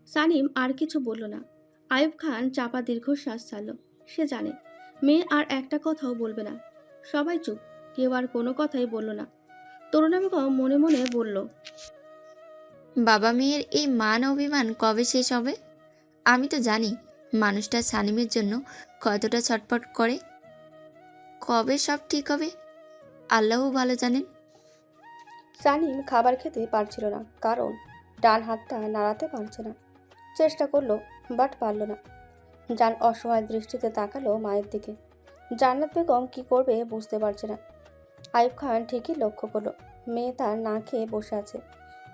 সানিম আর কিছু বলল না। আইয়ুব খান চাপা দীর্ঘশ্বাস ছাড়ল। সে জানে মেয়ে আর একটা কথাও বলবে না। সবাই চুপ, কেউ আর কোনো কথাই বলল না। তরুণা বেগম মনে মনে বলল, বাবা মেয়ের এই মান অভিমান কবে শেষ হবে? আমি তো জানি মানুষটা সানিমের জন্য কতটা ছটফট করে। কবে সব ঠিক হবে আল্লাহও ভালো জানেন। সানিম খাবার খেতে পারছিল না, কারণ ডান হাতটা নাড়াতে পারছে না। চেষ্টা করলো, বাট পারল না। জান অসহায় দৃষ্টিতে তাকালো মায়ের দিকে। জান্নাত বেগম কি করবে বুঝতে পারছে না। আইয়ুব খান ঠিকই লক্ষ্য করলো মেয়ে তার না খেয়ে বসে আছে,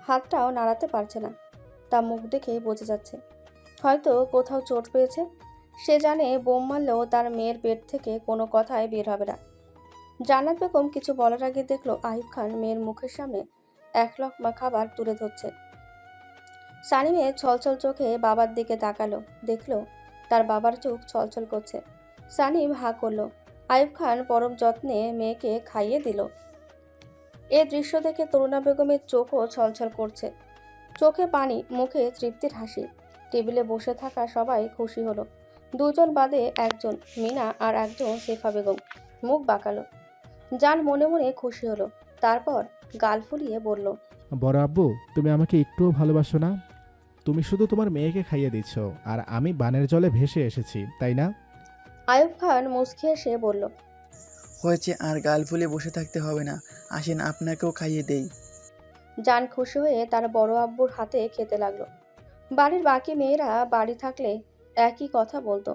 হাতটাও নাড়াতে পারছে না। তা মুখ দেখে বোঝা যাচ্ছে হয়তো কোথাও চোট পেয়েছে। সে জানে বোম মারলেও তার মেয়ের পেট থেকে কোনো কথাই বের হবে না। জান্নাত বেগম কিছু বলার আগে দেখলো আইয়ুব খান মেয়ের মুখের সামনে এক লকমা খাবার তুলে ধরছে। সানিমের ছলছল চোখে বাবার দিকে তাকালো, দেখলো তার বাবার চোখ ছলছল করছে। সানিম হা করলো। আইয়ুব খান পরম যত্নে মেয়েকে খাইয়ে দিল। এ দৃশ্য দেখে তরুণা বেগমের চোখও ছলছল করছে, চোখে পানি, মুখে তৃপ্তির হাসি। টেবিলে বসে থাকা সবাই খুশি হলো। দুজন বাদে একজন, মিনা আর একজন শেফা বেগম, মুখ বাঁকালো। জান মনে মনে খুশি হলো, তারপর গাল ফুলিয়ে বলল, বড় আব্বু, তুমি আমাকে একটুও ভালোবাসো না? তুমি শুধু তোমার মেয়েকে খাইয়ে দিচ্ছ, আর আমি বানের জলে ভেসে এসেছি, তাই না? আইয়ুব খান মুচকি এসে বলল, হয়েছে, আর গাল ফুলে বসে থাকতে হবে না। আসেন আপনাকেও খাইয়ে দেই। জান খুশি হয়ে তার বড় আব্বুর হাতে খেতে লাগলো। বাড়ির বাকি মেয়েরা বাড়ি থাকলে একই কথা বলতো।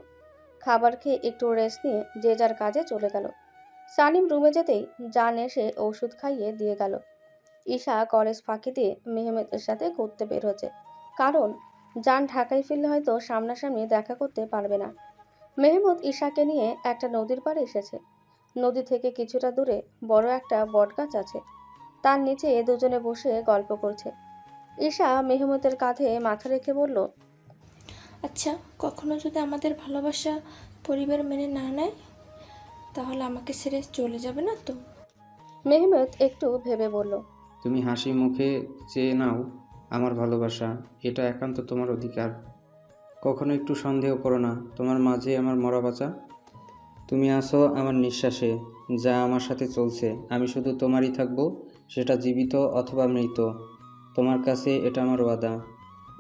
খাবার খেয়ে একটু রেস্ট নিয়ে যে যার কাজে চলে গেল। সানিম রুমে যেতেই জান এসে ওষুধ খাইয়ে দিয়ে গেল। ঈশা কলেজ ফাঁকি দিয়ে মেহমেদের সাথে ঘুরতে বের হচ্ছে, কারণ জান ঢাকায় ফিরলে হয়তো সামনাসামনি দেখা করতে পারবে না। মেহমুদ ঈশাকে নিয়ে একটা নদীর পাড়ে এসেছে। নদী থেকে কিছুটা দূরে বড় একটা বটগাছ আছে, তার নিচে দুজনে বসে গল্প করছে। ঈশা মেহমুদের কাঁধে মাথা রেখে বলল, আচ্ছা, কখনো যদি আমাদের ভালোবাসা পরিবার মেনে না নেয়, তাহলে আমাকে ছেড়ে চলে যাবে না তো? মেহমুদ একটু ভেবে বলল, তুমি হাসি মুখে চেয়ে নাও আমার ভালোবাসা, এটা একান্ত তোমার অধিকার। কখনো একটু সন্দেহ করো না তোমার মাঝে আমার মরা বাঁচা। তুমি আছো আমার নিঃশ্বাসে, যা আমার সাথে চলছে। আমি শুধু তোমারই থাকবো, সেটা জীবিত অথবা মৃত। তোমার কাছে এটা আমার ওয়াদা।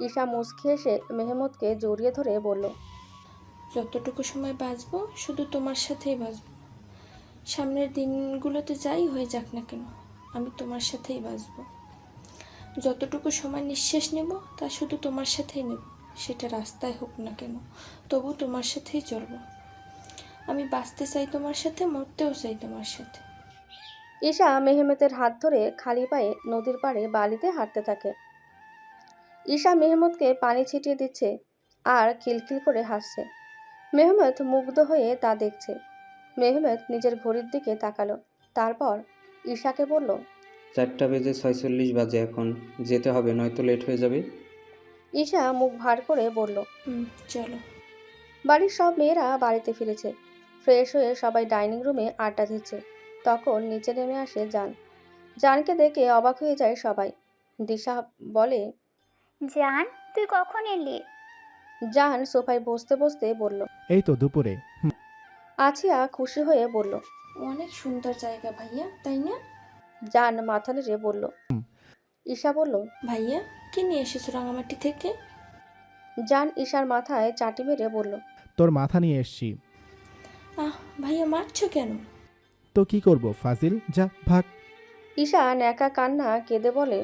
ঈশা মুচকি এসে মেহমুদকে জড়িয়ে ধরে বলল, যতটুকু সময় বাঁচবো শুধু তোমার সাথেই বাঁচবো। সামনের দিনগুলোতে যাই হয়ে যাক না কেন, আমি তোমার সাথেই বাঁচবো। যতটুকু সময় নিঃশ্বাস নেব তা শুধু তোমার সাথেই নেব। সেটা রাস্তায় হোক না কেন, তবু তোমার সাথেই চলবো। আমি বাঁচতে চাই তোমার সাথে, মরতেও চাই তোমার সাথে। ঈশা মেহমুদের হাত ধরে খালি পায়ে নদীর পাড়ে বালিতে হাঁটতে থাকে। ঈশা মেহমুদকে পানি ছিটিয়ে দিচ্ছে আর খিলখিল করে হাসছে। মেহমুদ মুগ্ধ হয়ে তা দেখছে। মেহমুদ নিজের ঘড়ির দিকে তাকালো, তারপর ঈশাকে বলল, 4:46 এখন, যেতে হবে নয়তো লেট হয়ে যাবে। ঈশা মুখ ভার করে বলল, চলো। বাড়ির সব মেয়েরা বাড়িতে ফিরেছে। ফ্রেশ হয়ে সবাই ডাইনিং রুমে আড্ডা দিচ্ছে। তখন নিচে নেমে আসে জান। জানকে দেখে অবাক হয়ে যায় সবাই। দিশা বলে, জান, তুই কখন এলি? জান সোফায় বসতে বসতে বলল। এই তো দুপুরে। আছিয়া খুশি হয়ে বলল। অনেক সুন্দর জায়গা ভাইয়া, তাই না? জান মাথা নেড়ে বলল। ঈশা বলল, ভাইয়া, কি নিয়ে এসেছো রাঙামাটি থেকে? জান ঈশার মাথায় চাটি মেরে বলল, তোর মাথা নিয়ে এসছি। আহ ভাইয়া, মারছো কেন? তো কি করব ফাজিল, যা ভাগ। ঈশা ন্যাকা কান্না কেঁদে বলে।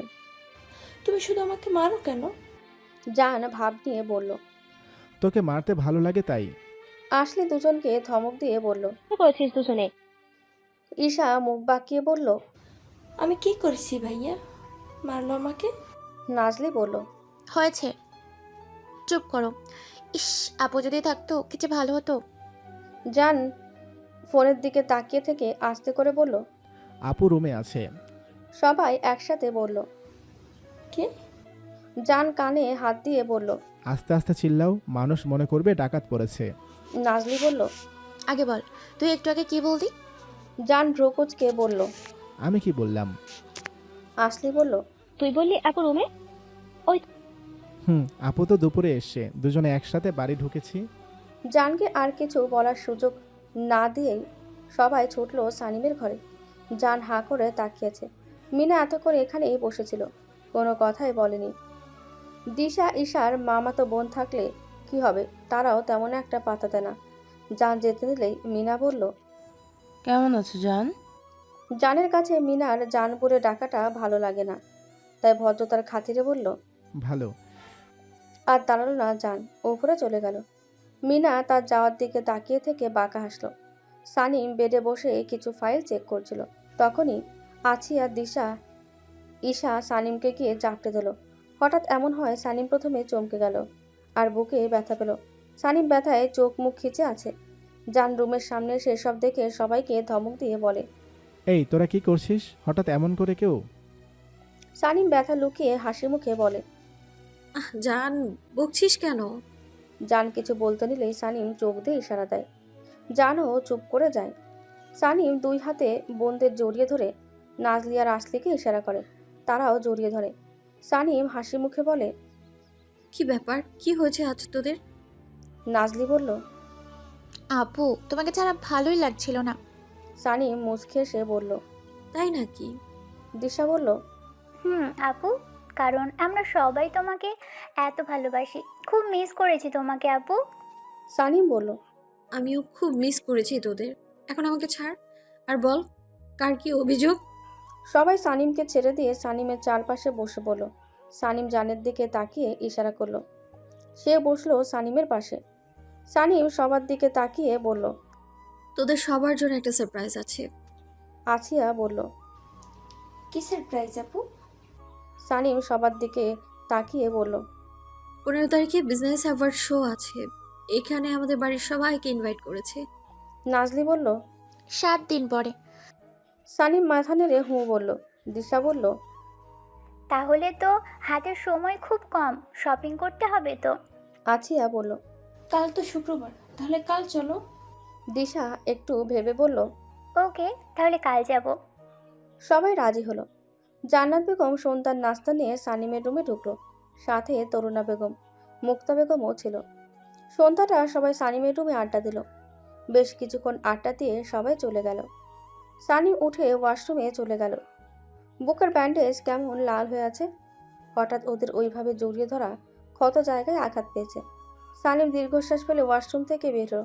তুমি শুধু আমাকে মারো কেন? জান ভাব নিয়ে বলল। তোকে মারতে ভালো লাগে তাই। আসলে দুজনকে ধমক দিয়ে বলল। কি করেছিস দুজনে? ঈশা মুখ বাঁকিয়ে বলল। আমি কি করেছি ভাইয়া, মারলো আমাকে? নাজলি বলল। হয়েছে, চুপ করো। ইস, আপু যদি থাকতো কিছু ভালো হতো। জান ফোনের দিকে তাকিয়ে থেকে আস্তে করে বলল, আপু রুমে আছে। সবাই একসাথে বলল। কে? জান কানে হাত দিয়ে বলল। আস্তে আস্তে চিল্লাও, মানুষ মনে করবে ডাকাত পড়েছে। নাজলি বলল। আগে বল, তুই একটু আগে কি বললি? জান ভ্রুকুচকে বলল। আমি কি বললাম? আসলি বলল। তুই বললি আপু রুমে? আপু তো দুপুরে এসছে, দুজনে একসাথে বাড়ি ঢুকেছি। জানকে আর কিছু বলার সুযোগ না দিয়েই সবাই ছুটলো সানিমের ঘরে। জান হাঁ করে তাকিয়েছে। মিনা এতক্ষণ এখানেই বসেছিল, কোনো কথাই বলেনি। দিশা ঈশার মামাতো বোন থাকলে কি হবে, তারাও তেমন একটা পাত্তা দেয় না। জান যেতে দিলেই মিনা বলল, কেমন আছো জান? জানের কাছে মিনার জান বলে ডাকাটা ভালো লাগে না, তাই ভদ্রতার খাতিরে বলল। ভালো। আর দাঁড়ালো না জান, ওপরে চলে গেল। মিনা তার যাওয়ার দিকে তাকিয়ে থেকে বাঁকা হাসলো। সানিম বেডে বসে কিছু ফাইল চেক করছিল। তখনই আছিয়া দিশা ঈশা সানিমকে গিয়ে চাপটে দিল। হঠাৎ এমন হয় সানিম প্রথমে চমকে গেল আর বুকে ব্যথা পেল। সানিম ব্যথায় চোখ মুখ খিচে আছে। জান রুমের সামনে সেসব দেখে সবাইকে ধমক দিয়ে বলে, এই তোরা কি করছিস হঠাৎ এমন করে কেউ? সানিম ব্যথা লুকিয়ে হাসি মুখে বলে। জান, বকছিস কেন? জান কিছু বলতে নিলেই সানিম চোখ দিয়ে ইশারা দেয়। জানও চুপ করে যায়। সানিম দুই হাতে বোনদের জড়িয়ে ধরে নাজলি আর আসলিকে ইশারা করে, তারাও জড়িয়ে ধরে। সানিম হাসি মুখে বলে, কি ব্যাপার, কি হয়েছে আজ তোদের? নাজলি বলল। আপু, তোমাকে ছাড়া ভালোই লাগছিল না। সানিম মুচকে এসে বলল। তাই নাকি? দিশা বলল, আপু, কারণ আমরা সবাই তোমাকে এত ভালোবাসি। খুব মিস করেছি তোমাকে আপু। সানিম বলল। আমিও খুব মিস করেছি তোদের। এখন আমাকে ছাড় আর বল, কার কি অভিযোগ? সবাই সানিমকে ছেড়ে দিয়ে সানিমের চারপাশে বসে পড়ল। সানিম জানের দিকে তাকিয়ে ইশারা করলো। সে বসলো সানিমের পাশে। সানিম সবার দিকে তাকিয়ে বলল। তোদের সবার জন্য একটা সারপ্রাইজ আছে। আছিয়া বলল। কি সারপ্রাইজ আপু? সানিম সবার দিকে তাকিয়ে বলল। 15 তারিখে বিজনেস অ্যাওয়ার্ড শো আছে, এখানে আমাদের বাড়ির সবাইকে ইনভাইট করেছে। নাজলি বলল। 7 দিন পরে। সানিম মাথা নেড়ে হুঁ বলল। দিশা বলল। তাহলে তো হাতে সময় খুব কম, শপিং করতে হবে তো। আছিয়া বলল। কাল তো শুক্রবার, তাহলে কাল চলো। দিশা একটু ভেবে বলল। ওকে, তাহলে কাল যাব। সবাই রাজি হলো। জান্নাত বেগম সন্ধ্যার নাস্তা নিয়ে সানিমের রুমে ঢুকলো। সাথে তরুণা বেগম, মুক্তা বেগমও ছিল। সন্ধ্যাটা সবাই সানিমের রুমে আড্ডা দিল। বেশ কিছুক্ষণ আড্ডা দিয়ে সবাই চলে গেল। সানিম উঠে ওয়াশরুমে চলে গেল। বুকের ব্যান্ডেজ কেমন লাল হয়ে আছে। হঠাৎ ওদের ওইভাবে জড়িয়ে ধরা ক্ষত জায়গায় আঘাত পেয়েছে। সানিম দীর্ঘশ্বাস ফেলে ওয়াশরুম থেকে বেরো।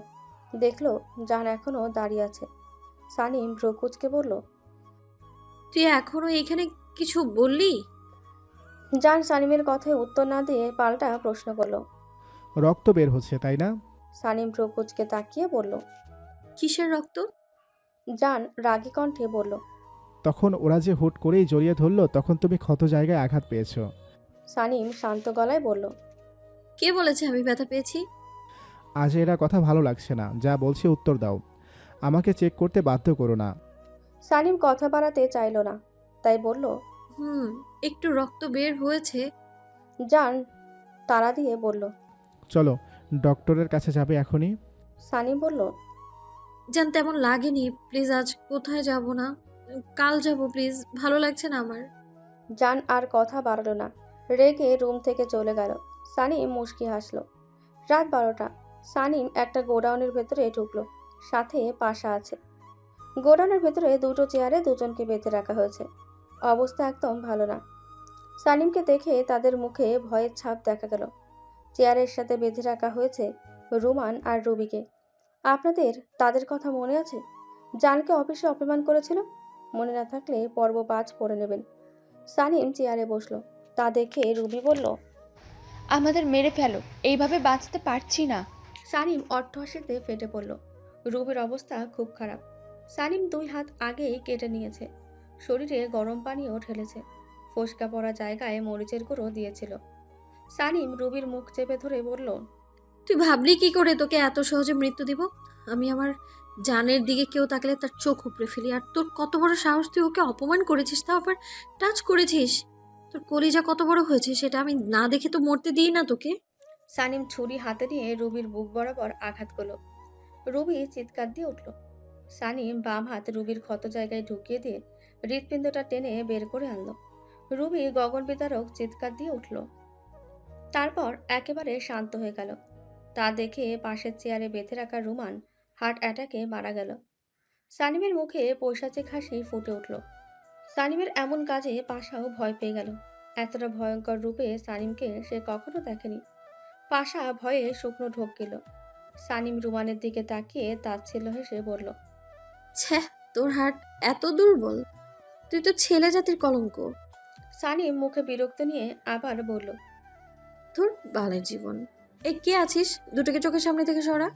দেখলো জান এখনও দাঁড়িয়ে আছে। সানিম ভ্রু কুঁচকে বলল। তুই এখনো এখানে কিছু বললি? জান সানিমের কথায় উত্তর না দিয়ে পাল্টা প্রশ্ন করলো। রক্ত বের হচ্ছে তাই না? সানিম ভ্রু কুঁচকে তাকিয়ে বলল। কিসের রক্ত? জান রাগী কণ্ঠে বলল। তখন ওরা যে হুট করেই জড়িয়ে ধরলো তখন তুমি ক্ষত জায়গায় আঘাত পেয়েছো। সানিম শান্ত গলায় বলল। কে বলেছে আমি ব্যথা পেয়েছি? আজ এরা কথা ভালো লাগছে না, যা বলছি উত্তর দাও। আমাকে চেক করতে বাধ্য করো না। সানিম কথা বাড়াতে চাইল না, তাই বলল। একটু রক্ত বের হয়েছে। জান তাড়া দিয়ে বলল। চলো, ডক্টরের কাছে যাবে এখনই। সানিম বলল। জান তেমন লাগেনি, প্লিজ আজ কোথায় যাব না, কাল যাব প্লিজ, ভালো লাগছে না আমার। জান আর কথা বাড়ালো না, রেগে রুম থেকে চলে গেল। সানিম মুচকি হাসলো। রাত 12টা। সানিম একটা গোডাউনের ভেতরে ঢুকলো, সাথে পাশা আছে। গোডাউনের ভেতরে দুটো চেয়ারে দুজনকে বেঁধে রাখা হয়েছে। অবস্থা একদম ভালো না। সানিমকে দেখে তাদের মুখে ভয়ের ছাপ দেখা গেল। চেয়ারের সাথে বেঁধে রাখা হয়েছে রুমান আর রুবিকে। আপনাদের তাদের কথা মনে আছে? জানকে অফিসে অপমান করেছিল? মনে না থাকলে পর্ব 5 পড়ে নেবেন। সানিম চেয়ারে বসলো। তা দেখে রুবি বলল। আমাদের মেরে ফেলো, এইভাবে বাঁচতে পারছি না। সানিম অট্টহাসিতে ফেটে পড়ল। রুবির অবস্থা খুব খারাপ। সানিম 2 হাত আগেই কেটে নিয়েছে। শরীরে গরম পানিও ঢেলেছে। ফোসকা পড়া জায়গায় মরিচের গুঁড়ো দিয়েছিল। সানিম রুবির মুখ চেপে ধরে বলল। তুই ভাবলি কি করে তোকে এত সহজে মৃত্যু দিব? আমি আমার জানের দিকে কেউ তাকালে তার চোখ উপড়ে ফেলি। আর তোর কত বড় সাহস, তুই ওকে অপমান করেছিস, তাও আবার টাচ করেছিস। তোর কলিজা কত বড় হয়েছে সেটা আমি না দেখে তো মরতে দিই না তোকে। সানিম ছুরি হাতে নিয়ে রুবির বুক বরাবর আঘাত করল। রুবি চিৎকার দিয়ে উঠল। সানিম বাম হাত রুবির ক্ষত জায়গায় ঢুকিয়ে দিয়ে হৃৎপিণ্ডটা টেনে বের করে আনলো। রুবি গগন বিতারক চিৎকার দিয়ে উঠল। তারপর একেবারে শান্ত হয়ে গেল। তা দেখে পাশের চেয়ারে বেঁধে রাখা রুমান হার্ট অ্যাটাকে মারা গেল। সানিমের মুখে পৈশাচিক হাসি ফুটে উঠল। সানিমের এমন কাজে পাশাও ভয় পেয়ে গেল। এতটা ভয়ঙ্কর রূপে সানিমকে সে কখনো দেখেনি। পাশা ভয়ে শুকনো ঢোক গেল। সানিম রুমানের দিকে তাকিয়ে তাচ্ছিল্য হেসে বলল, ছ্যাঃ, তোর হার্ট এত দুর্বল? তুই তো ছেলে জাতির কলঙ্ক। সানিম মুখে বিরক্ত নিয়ে আবার বলল, তোর বালের জীবন। এই কে আছিস? দুটোকে চোখের সামনে থেকে সরা।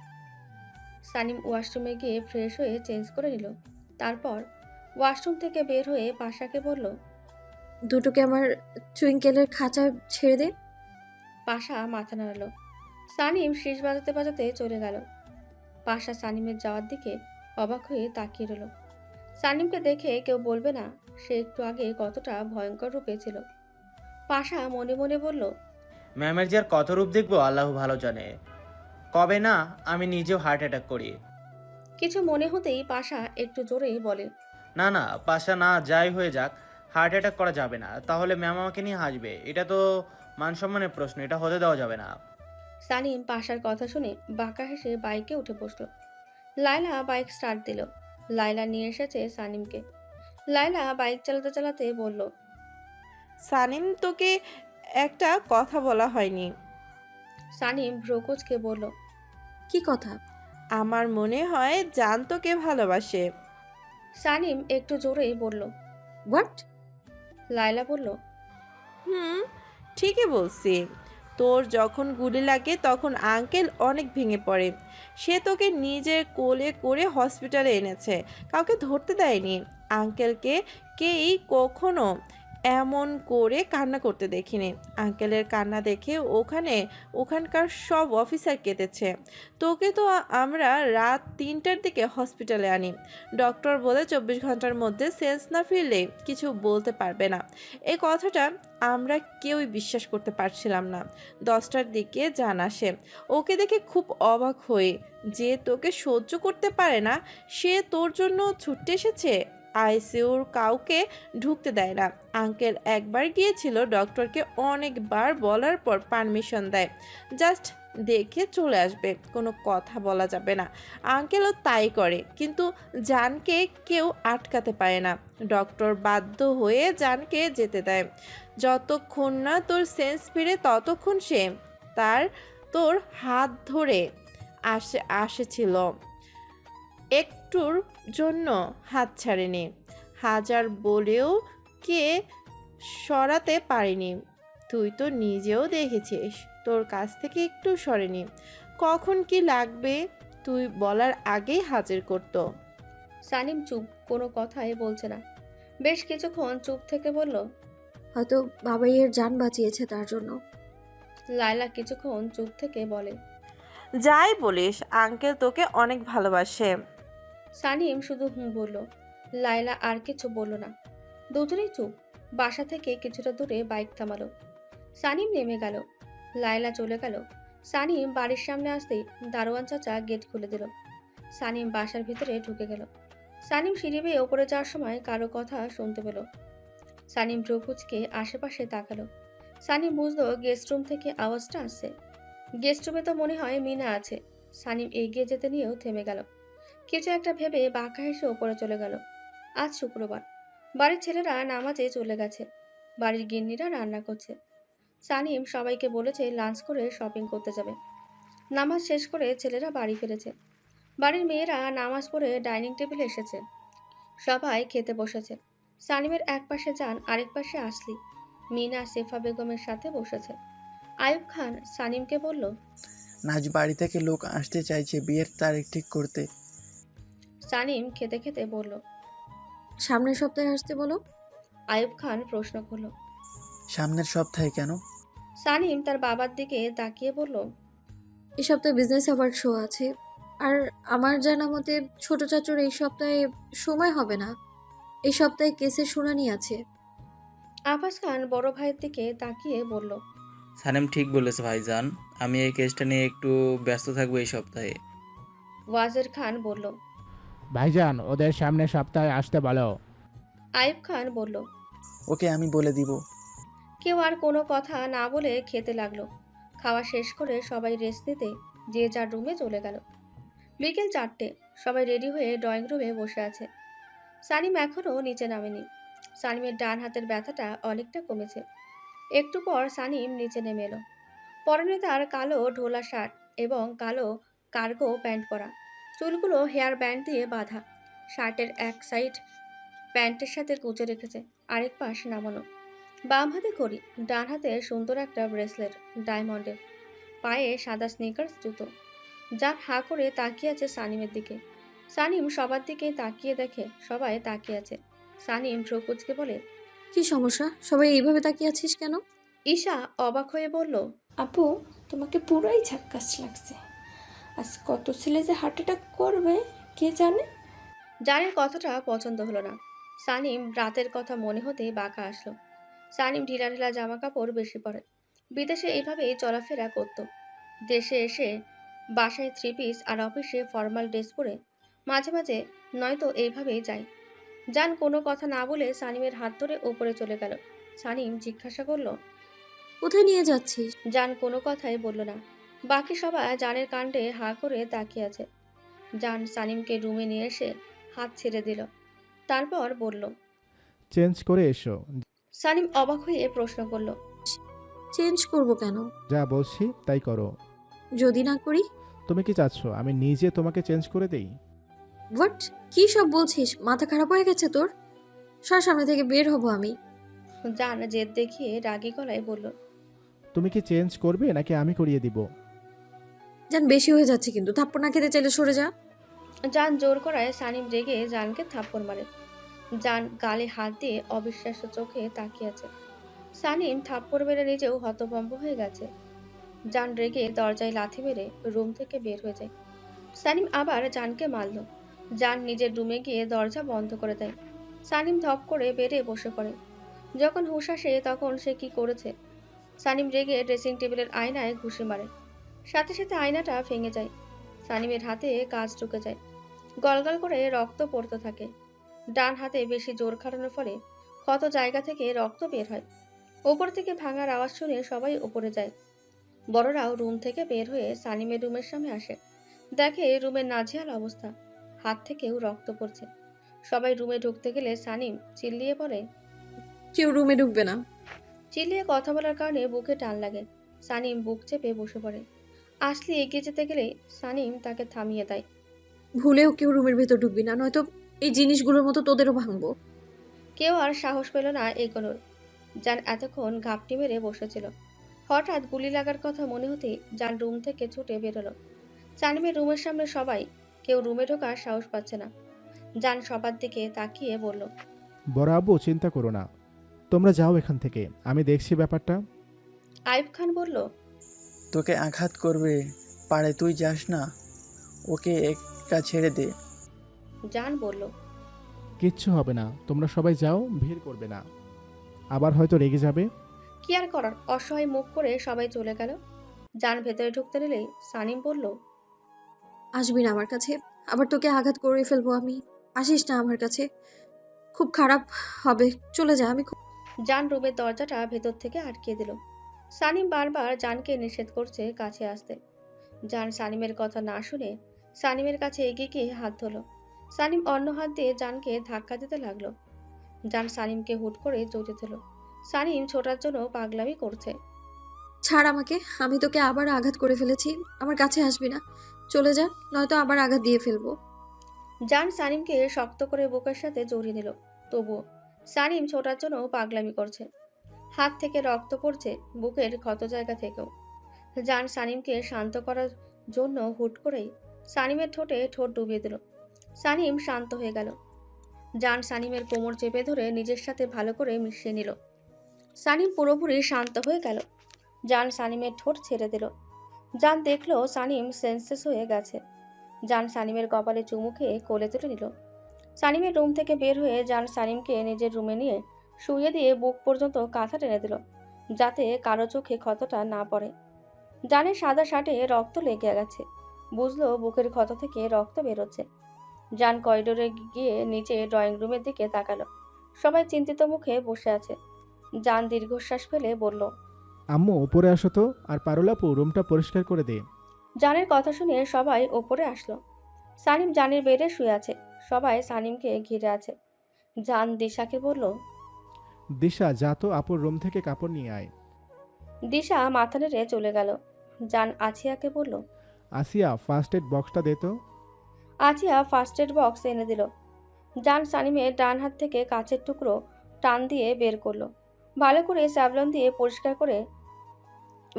সানিম ওয়াশরুমে গিয়ে ফ্রেশ হয়ে চেঞ্জ করে নিল। তারপর ওয়াশরুম থেকে বের হয়ে পাশাকে বলল, দুটোকে আমার টুইঙ্কেলের খাঁচা ছেড়ে দে। পাশা মাথা নাড়ালো। সানিম শীষ বাজাতে বাজাতে চলে গেল। পাশা সানিমের যাওয়ার দিকে অবাক হয়ে তাকিয়ে রইল। সানিমকে দেখে কেউ বলবে না সে একটু আগে কতটা ভয়ঙ্কর রূপে ছিল। পাশা মনে মনে বলল, ম্যামের যে আর কত রূপ দেখবো আল্লাহ ভালো জানে। কবে না আমি নিজেও হার্ট অ্যাটাক করি। কিছু মনে হতেই পাশা একটু জোরেই বলে, না না, পাশা না যাই হয়ে যাক, হার্ট অ্যাটাক করা যাবে না, তাহলে ম্যাম আমাকে নিয়ে হাসবে। এটা তো মানসম্মানের প্রশ্ন, এটা হতে দেওয়া যাবে না। সানিম পাশার কথা শুনে বাঁকা হেসে বাইকে উঠে বসল। লায়লা বাইক স্টার্ট দিল। লায়লা নিয়ে এসেছে সানিমকে। লায়লা বাইক চালাতে চালাতে বলল, সানিম, তোকে একটা কথা বলা হয়নি। সানিম ভ্রুকুচকে বলল, কি কথা? আমার মনে হয় জান তোকে ভালোবাসে। সানিম একটু জোরেই বলল, হোয়াট? লায়লা বলল, হুম, ঠিকই বলছি। তোর যখন গুলি লাগে তখন আঙ্কেল অনেক ভেঙে পড়ে। সে তোকে নিজের কোলে করে হসপিটালে এনেছে, কাউকে ধরতে দেয়নি। আঙ্কেলকে কেই কখনো এমন করে কান্না করতে দেখিনি। আঙ্কেলের কান্না দেখে ওখানকার সব অফিসার কেঁদেছে। তোকে তো আমরা রাত 3টার দিকে হসপিটালে আনি। ডক্টর বলে 24 ঘন্টার মধ্যে সেন্স না ফিরলে কিছু বলতে পারবে না। এই কথাটা আমরা কেউই বিশ্বাস করতে পারছিলাম না। 10টার দিকে জান আসে। ওকে দেখে খুব অবাক হয়ে, যে তোকে সহ্য করতে পারে না সে তোর জন্য ছুটে এসেছে। আইসিইউর কাউকে ঢুকতে দেয় না। আঙ্কেল একবার গিয়েছিল, ডক্টরকে অনেকবার বলার পর পারমিশন দেয়, জাস্ট দেখে চলে আসবে, কোনো কথা বলা যাবে না। আঙ্কেলও তাই করে, কিন্তু জানকে কেউ আটকাতে পারে না। ডক্টর বাধ্য হয়ে জানকে যেতে দেয়। যতক্ষণ না তোর সেন্স ফিরে ততক্ষণ সে তোর হাত ধরে আসেছিল, একটুর জন্য হাত ছাড়েনি। হাজার বলেও কে সরাতে পারেনি। তুই তো নিজেও দেখেছিস, তোর কাছ থেকে একটু সরেনি। কখন কি লাগবে তুই বলার আগেই হাজির করতো। সানিম চুপ, কোনো কথাই বলছে না। বেশ কিছুক্ষণ চুপ থেকে বলল, হয়তো বাবাইয়ের জান বাঁচিয়েছে তার জন্য। লায়লা কিছুক্ষণ চুপ থেকে বলে, যাই বলিস, আঙ্কেল তোকে অনেক ভালোবাসে। সানিম শুধু হুঁ বলল। লায়লা আর কিছু বলল না। দুজনেই চুপ। বাসা থেকে কিছুটা দূরে বাইক থামালো। সানিম নেমে গেল। লায়লা চলে গেল। সানিম বাড়ির সামনে আসতেই দারোয়ান চাচা গেট খুলে দিল। সানিম বাসার ভিতরে ঢুকে গেল। সানিম সিঁড়ি বেয়ে ওপরে যাওয়ার সময় কারো কথা শুনতে পেল। সানিম ভ্রুকুচকে আশেপাশে তাকালো। সানিম বুঝলো গেস্ট রুম থেকে আওয়াজটা আসছে। গেস্ট রুমে তো মনে হয় মিনা আছে। সানিম এগিয়ে যেতে নিয়েও থেমে গেল। কিছু একটা ভেবে বাঁকা হেসে ওপরে চলে গেল। আজ শুক্রবার। বাড়ির ছেলেরা নামাজে চলে গেছে। বাড়ির গিন্নিরা রান্না করছে। সানিম সবাইকে বলেছে লাঞ্চ করে শপিং করতে যাবে। নামাজ শেষ করে ছেলেরা বাড়ি ফিরেছে। বাড়ির মেয়েরা নামাজ পড়ে ডাইনিং টেবিলে এসেছে। সবাই খেতে বসেছে। সানিমের এক পাশে জান, আরেক পাশে আসলি। মিনা সেফা বেগমের সাথে বসেছে। আয়ুব খান সানিমকে বলল, নাজ বাড়ি থেকে লোক আসতে চাইছে বিয়ের তারিখ ঠিক করতে। সানিম খেতে খেতে বলল, সামনের সপ্তাহে আসতে বলো। আয়ুব খান প্রশ্ন করল, সামনের সপ্তাহে কেন? সানিম তার বাবার দিকে তাকিয়ে বলল, এই সপ্তাহে বিজনেস অ্যাওয়ার্ড শো আছে, আর আমার জানা মতে ছোট চাচুর এই সপ্তাহে সময় হবে না। এই সপ্তাহে কেসের শুনানি আছে। আব্বাস খান বড় ভাইয়ের দিকে তাকিয়ে বলল, সানেম ঠিক বলেছে ভাইজান, আমি এই কেসটা নিয়ে একটু ব্যস্ত থাকবো এই সপ্তাহে। ওয়াজের খান বলল, ভাইজান ওদের সামনে সপ্তাহে আসতে বলো। আয়ুব খান বলল, ওকে আমি বলে দিব। কেউ আর কোনো কথা না বলে খেতে লাগলো। খাওয়া শেষ করে সবাই রেস্ট নিতে যে যার রুমে চলে গেল। বিকেল 4টে, সবাই রেডি হয়ে ড্রয়িং রুমে বসে আছে। সানিম এখনও নিচে নামেনি। সানিমের ডান হাতের ব্যথাটা অনেকটা কমেছে। একটু পর সানিম নিচে নেমে এলো। পরনে তার কালো ঢোলা শার্ট এবং কালো কার্গো প্যান্ট পরা। চুলগুলো হেয়ার ব্যান্ড দিয়ে বাঁধা। শার্টের এক সাইড প্যান্টের সাথে কুঁচে রেখেছে, আরেক পাশ নামানো। বাম হাতে ঘড়ি, ডান হাতে সুন্দর একটা ব্রেসলেট ডায়মন্ডের, পায়ে সাদা স্নিকার্স জুতো। যার হাঁ করে তাকিয়ে আছে সানিমের দিকে। সানিম সবার দিকে তাকিয়ে দেখে সবাই তাকিয়ে আছে। সানিম ভ্রু কুঁচকে বলে, কি সমস্যা? সবাই এইভাবে তাকিয়ে আছিস কেন? ঈশা অবাক হয়ে বলল, আপু, তোমাকে পুরোই ঝাক্কাস লাগছে। আজ কত ছেলে যে হার্ট অ্যাটাক করবে কে জানে। জানের কথাটা পছন্দ হলো না। সানিম রাতের কথা মনে হতেই বাঁকা আসলো। সানিম ঢিলা ঢিলা জামা কাপড় বেশি পরে। বিদেশে এইভাবেই চলাফেরা করত। দেশে এসে বাসায় 3 পিস আর অফিসে ফর্মাল ড্রেস পরে মাঝে মাঝে নয়তো এইভাবেই যায়। জান কোনো কথা না বলে সানিমের হাত ধরে ওপরে চলে গেল। সানিম জিজ্ঞাসা করলো, কোথায় নিয়ে যাচ্ছিস? জান কোনো কথাই বলল না। বাকি সবাই জানের কাণ্ডে হাঁ করে তাকিয়ে আছে। জান সানিমকে রুমে নিয়ে এসে হাত ছেড়ে দিল। তারপর বলল, চেঞ্জ করে এসো। সানিম অবাক হয়ে প্রশ্ন করল, চেঞ্জ করব কেন? যা বলছি তাই করো। যদি না করি? তুমি কি চাচ্ছ আমি নিজে তোমাকে চেঞ্জ করে দেই? হোয়াট? কি সব বলছিস? মাথা খারাপ হয়ে গেছে তোর? সর, সামনে থেকে বের হব আমি। জান জেদ দেখিয়ে রাগী গলায় বলল, তুমি কি চেঞ্জ করবে নাকি আমি করিয়ে দিব? জান, বেশি হয়ে যাচ্ছে কিন্তু। থাপ্পড় না খেতে চাইলে সরে যা। জান জোর করায় সানিম রেগে জানকে থাপ্পড় মারে। জান গালে হাত দিয়ে অবিশ্বাস্য চোখে তাকিয়ে আছে। সানিম থাপ্পড় মেরে নিজেও হতভম্ব হয়ে গেছে। জান রেগে দরজায় লাথি মেরে রুম থেকে বের হয়ে যায়। সানিম আবার জানকে মারল। জান নিজের রুমে গিয়ে দরজা বন্ধ করে দেয়। সানিম ধপ করে বেড়ে বসে পড়ে। যখন হুঁশ আসে তখন সে কি করেছে। সানিম রেগে ড্রেসিং টেবিলের আয়নায় ঘুষি মারে। সাথে সাথে আয়নাটা ভেঙে যায়। সানিমের হাতে কাঁচ ঢুকে যায়। গলগল করে রক্ত পড়তে থাকে। ডান হাতে বেশি জোর খাটানোর ফলে ক্ষত জায়গা থেকে রক্ত বের হয়। ওপর থেকে ভাঙার আওয়াজ শুনে সবাই উপরে যায়। বড়রাও রুম থেকে বের হয়ে সানিমের রুমের সামনে আসে। দেখে রুমের নাজেহাল অবস্থা, হাত থেকেও রক্ত পড়ছে। সবাই রুমে ঢুকতে গেলে সানিম চিল্লিয়ে বলে, কেউ রুমে ঢুকবে না। চিল্লিয়ে কথা বলার কারণে বুকে টান লাগে। সানিম বুক চেপে বসে পড়ে। আসলে এগিয়ে যেতে গেলেই সানিম তাকে থামিয়ে দেয়। ভুলেও কেউ রুমের ভেতর ঢুকবি না, নয়তো এই জিনিসগুলোর মতো তোদেরও ভাঙবো। কেউ আর সাহস পেল না এগোনোর। জান এতক্ষণ ঘাপটি মেরে বসেছিল। হঠাৎ গুলি লাগার কথা মনে হতেই জান রুম থেকে ছুটে বেরোলো। সানিমের রুমের সামনে সবাই, কেউ রুমে ঢোকার সাহস পাচ্ছে না। জান সবার দিকে তাকিয়ে বলল, বড় আব্বু চিন্তা করো না, তোমরা যাও এখান থেকে, আমি দেখছি ব্যাপারটা। আইব খান বলল, তোকে আঘাত করবে পারে, তুই যাস না, ওকে একা ছেড়ে দে। জান বলল, কিচ্ছু হবে না, তোমরা সবাই যাও, ভিড় করবে না, আবার হয়তো রেগে যাবে। কি আর করার, অসহায় মুখ করে সবাই চলে গেল। জান ভেতরে ঢুকতে নিলেই সানিম বলল, আসবি না আমার কাছে, আবার তোকে আঘাত করে ফেলবো আমি। আসিস না আমার কাছে, খুব খারাপ হবে। চলে যা। আমি জান রুমের দরজাটা ভেতর থেকে আটকে দিল। সানিম বারবার জানকে নিষেধ করছে কাছে আসতে। জান সানিমের কথা না শুনে সানিমের কাছে এগিয়ে গিয়ে হাত ধরল। সানিম অন্য হাত দিয়ে জানকে ধাক্কা দিতে লাগলো। জান সানিমকে হুট করে জড়িয়ে দিল। সানিম ছোটার জন্য পাগলামি করছে। ছাড় আমাকে, আমি তোকে আবার আঘাত করে ফেলেছি। আমার কাছে আসবি না, চলে যা, নয়তো আবার আঘাত দিয়ে ফেলবো। জান সানিমকে শক্ত করে বুকের সাথে জড়িয়ে নিল। তবুও সানিম ছোটার জন্য পাগলামি করছে। হাত থেকে রক্ত পড়ছে, বুকের ক্ষত জায়গা থেকেও। জান সানিমকে শান্ত করার জন্য হুট করেই সানিমের ঠোঁটে ঠোঁট ডুবিয়ে দিল। সানিম শান্ত হয়ে গেল। জান সানিমের কোমর চেপে ধরে নিজের সাথে ভালো করে মিশিয়ে নিল। সানিম পুরোপুরি শান্ত হয়ে গেল। জান সানিমের ঠোঁট ছেড়ে দিল। জান দেখলো সানিম সেন্সলেস হয়ে গেছে। জান সানিমের কপালে চুমু খেয়ে কোলে তুলে নিল। সানিমের রুম থেকে বের হয়ে জান সানিমকে নিজের রুমে নিয়ে শুয়ে দিয়ে বুক পর্যন্ত কাঁথা টেনে দিল, যাতে কারো চোখে ক্ষতটা না পড়ে। জানের সাদা শার্টে রক্ত লেগে গেছে। বুঝলো বুকের ক্ষত থেকে রক্ত বেরোচ্ছে। জান করিডোরে গিয়ে নিচে ড্রয়িং রুমের দিকে তাকালো। সবাই চিন্তিত মুখে বসে আছে। জান দীর্ঘশ্বাস ফেলে বলল, আম্মু উপরে আসো তো, আর পারুলাপু রুমটা পরিষ্কার করে দে। জানের কথা শুনে সবাই ওপরে আসলো। সানিম জানের বেডে শুয়ে আছে। সবাই সানিমকে ঘিরে আছে। জান দিশাকে বলল। দিশা, যা তো আপুর রুম থেকে কাপড় নিয়ে আয়। দিশা মাথা নেড়ে চলে গেল। জান আছিয়াকে বলল। আসিয়া, ফার্স্ট এড বক্সটা দে তো। আছিয়া ফার্স্ট এড বক্স এনে দিল। জান সানিমের ডান হাত থেকে কাচের টুকরো টান দিয়ে বের করলো। ভালো করে স্যাভলন দিয়ে পরিষ্কার করে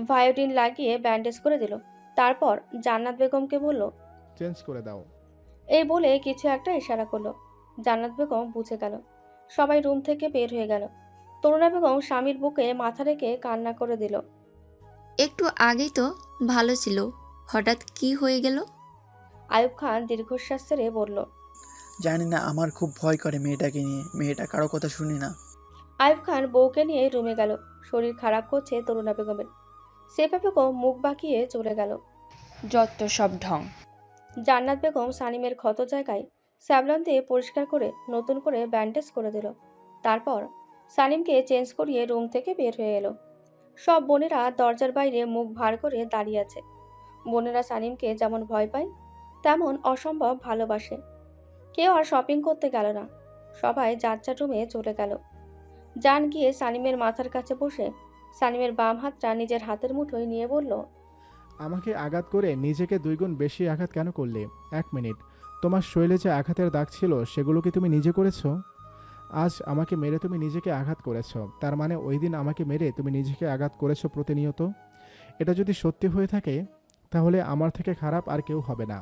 ভায়োডিন লাগিয়ে ব্যান্ডেজ করে দিল। তারপর জান্নাত বেগমকে বলল, চেঞ্জ করে দাও। এই বলে কিছু একটা ইশারা করলো। জান্নাত বেগম বুঝে গেল। সবাই রুম থেকে বের হয়ে গেল। তরুণা বেগম স্বামীর বুকে মাথা রেখে কান্না করে দিল। একটু আগেই তো ভালো ছিল, হঠাৎ কি হয়ে গেল? আয়ুব খান দীর্ঘশ্বাস ছেড়ে বলল। জানি না, আমার খুব ভয় করে মেয়েটাকে নিয়ে। মেয়েটা কারো কথা শুনি না। আয়ুব খান বউকে নিয়ে রুমে গেল। শরীর খারাপ করছে তরুণা বেগমের। সেফা বেগম মুখ বাঁকিয়ে চলে গেল। যত সব ঢং। জান্নাত বেগম সানিমের ক্ষত জায়গায় স্যাভলন দিয়ে পরিষ্কার করে নতুন করে ব্যান্ডেজ করে দিল। তারপর সানিমকে চেঞ্জ করিয়ে রুম থেকে বের হয়ে এলো। সব বোনেরা দরজার বাইরে মুখ ভার করে দাঁড়িয়ে আছে। বোনেরা সানিমকে যেমন ভয় পায়, তেমন অসম্ভব ভালোবাসে। কেউ আর শপিং করতে গেল না। সবাই যার যার রুমে চলে গেল। জান গিয়ে সানিমের মাথার কাছে বসে সানিমের বাম হাতটা নিজের হাতের মুঠোয় নিয়ে বলল, আমাকে আঘাত করে নিজেকে 2 গুণ বেশি আঘাত কেন করলে? 1 মিনিট, তোমার শরীরে যে আঘাতের দাগ ছিল সেগুলো কি তুমি নিজে করেছো? আজ আমাকে মেরে তুমি নিজেকে আঘাত করেছো, তার মানে ওই দিন আমাকে মেরে তুমি নিজেকে আঘাত করেছো প্রতিনিয়ত। এটা যদি সত্যি হয়ে থাকে তাহলে আমার থেকে খারাপ আর কেউ হবে না।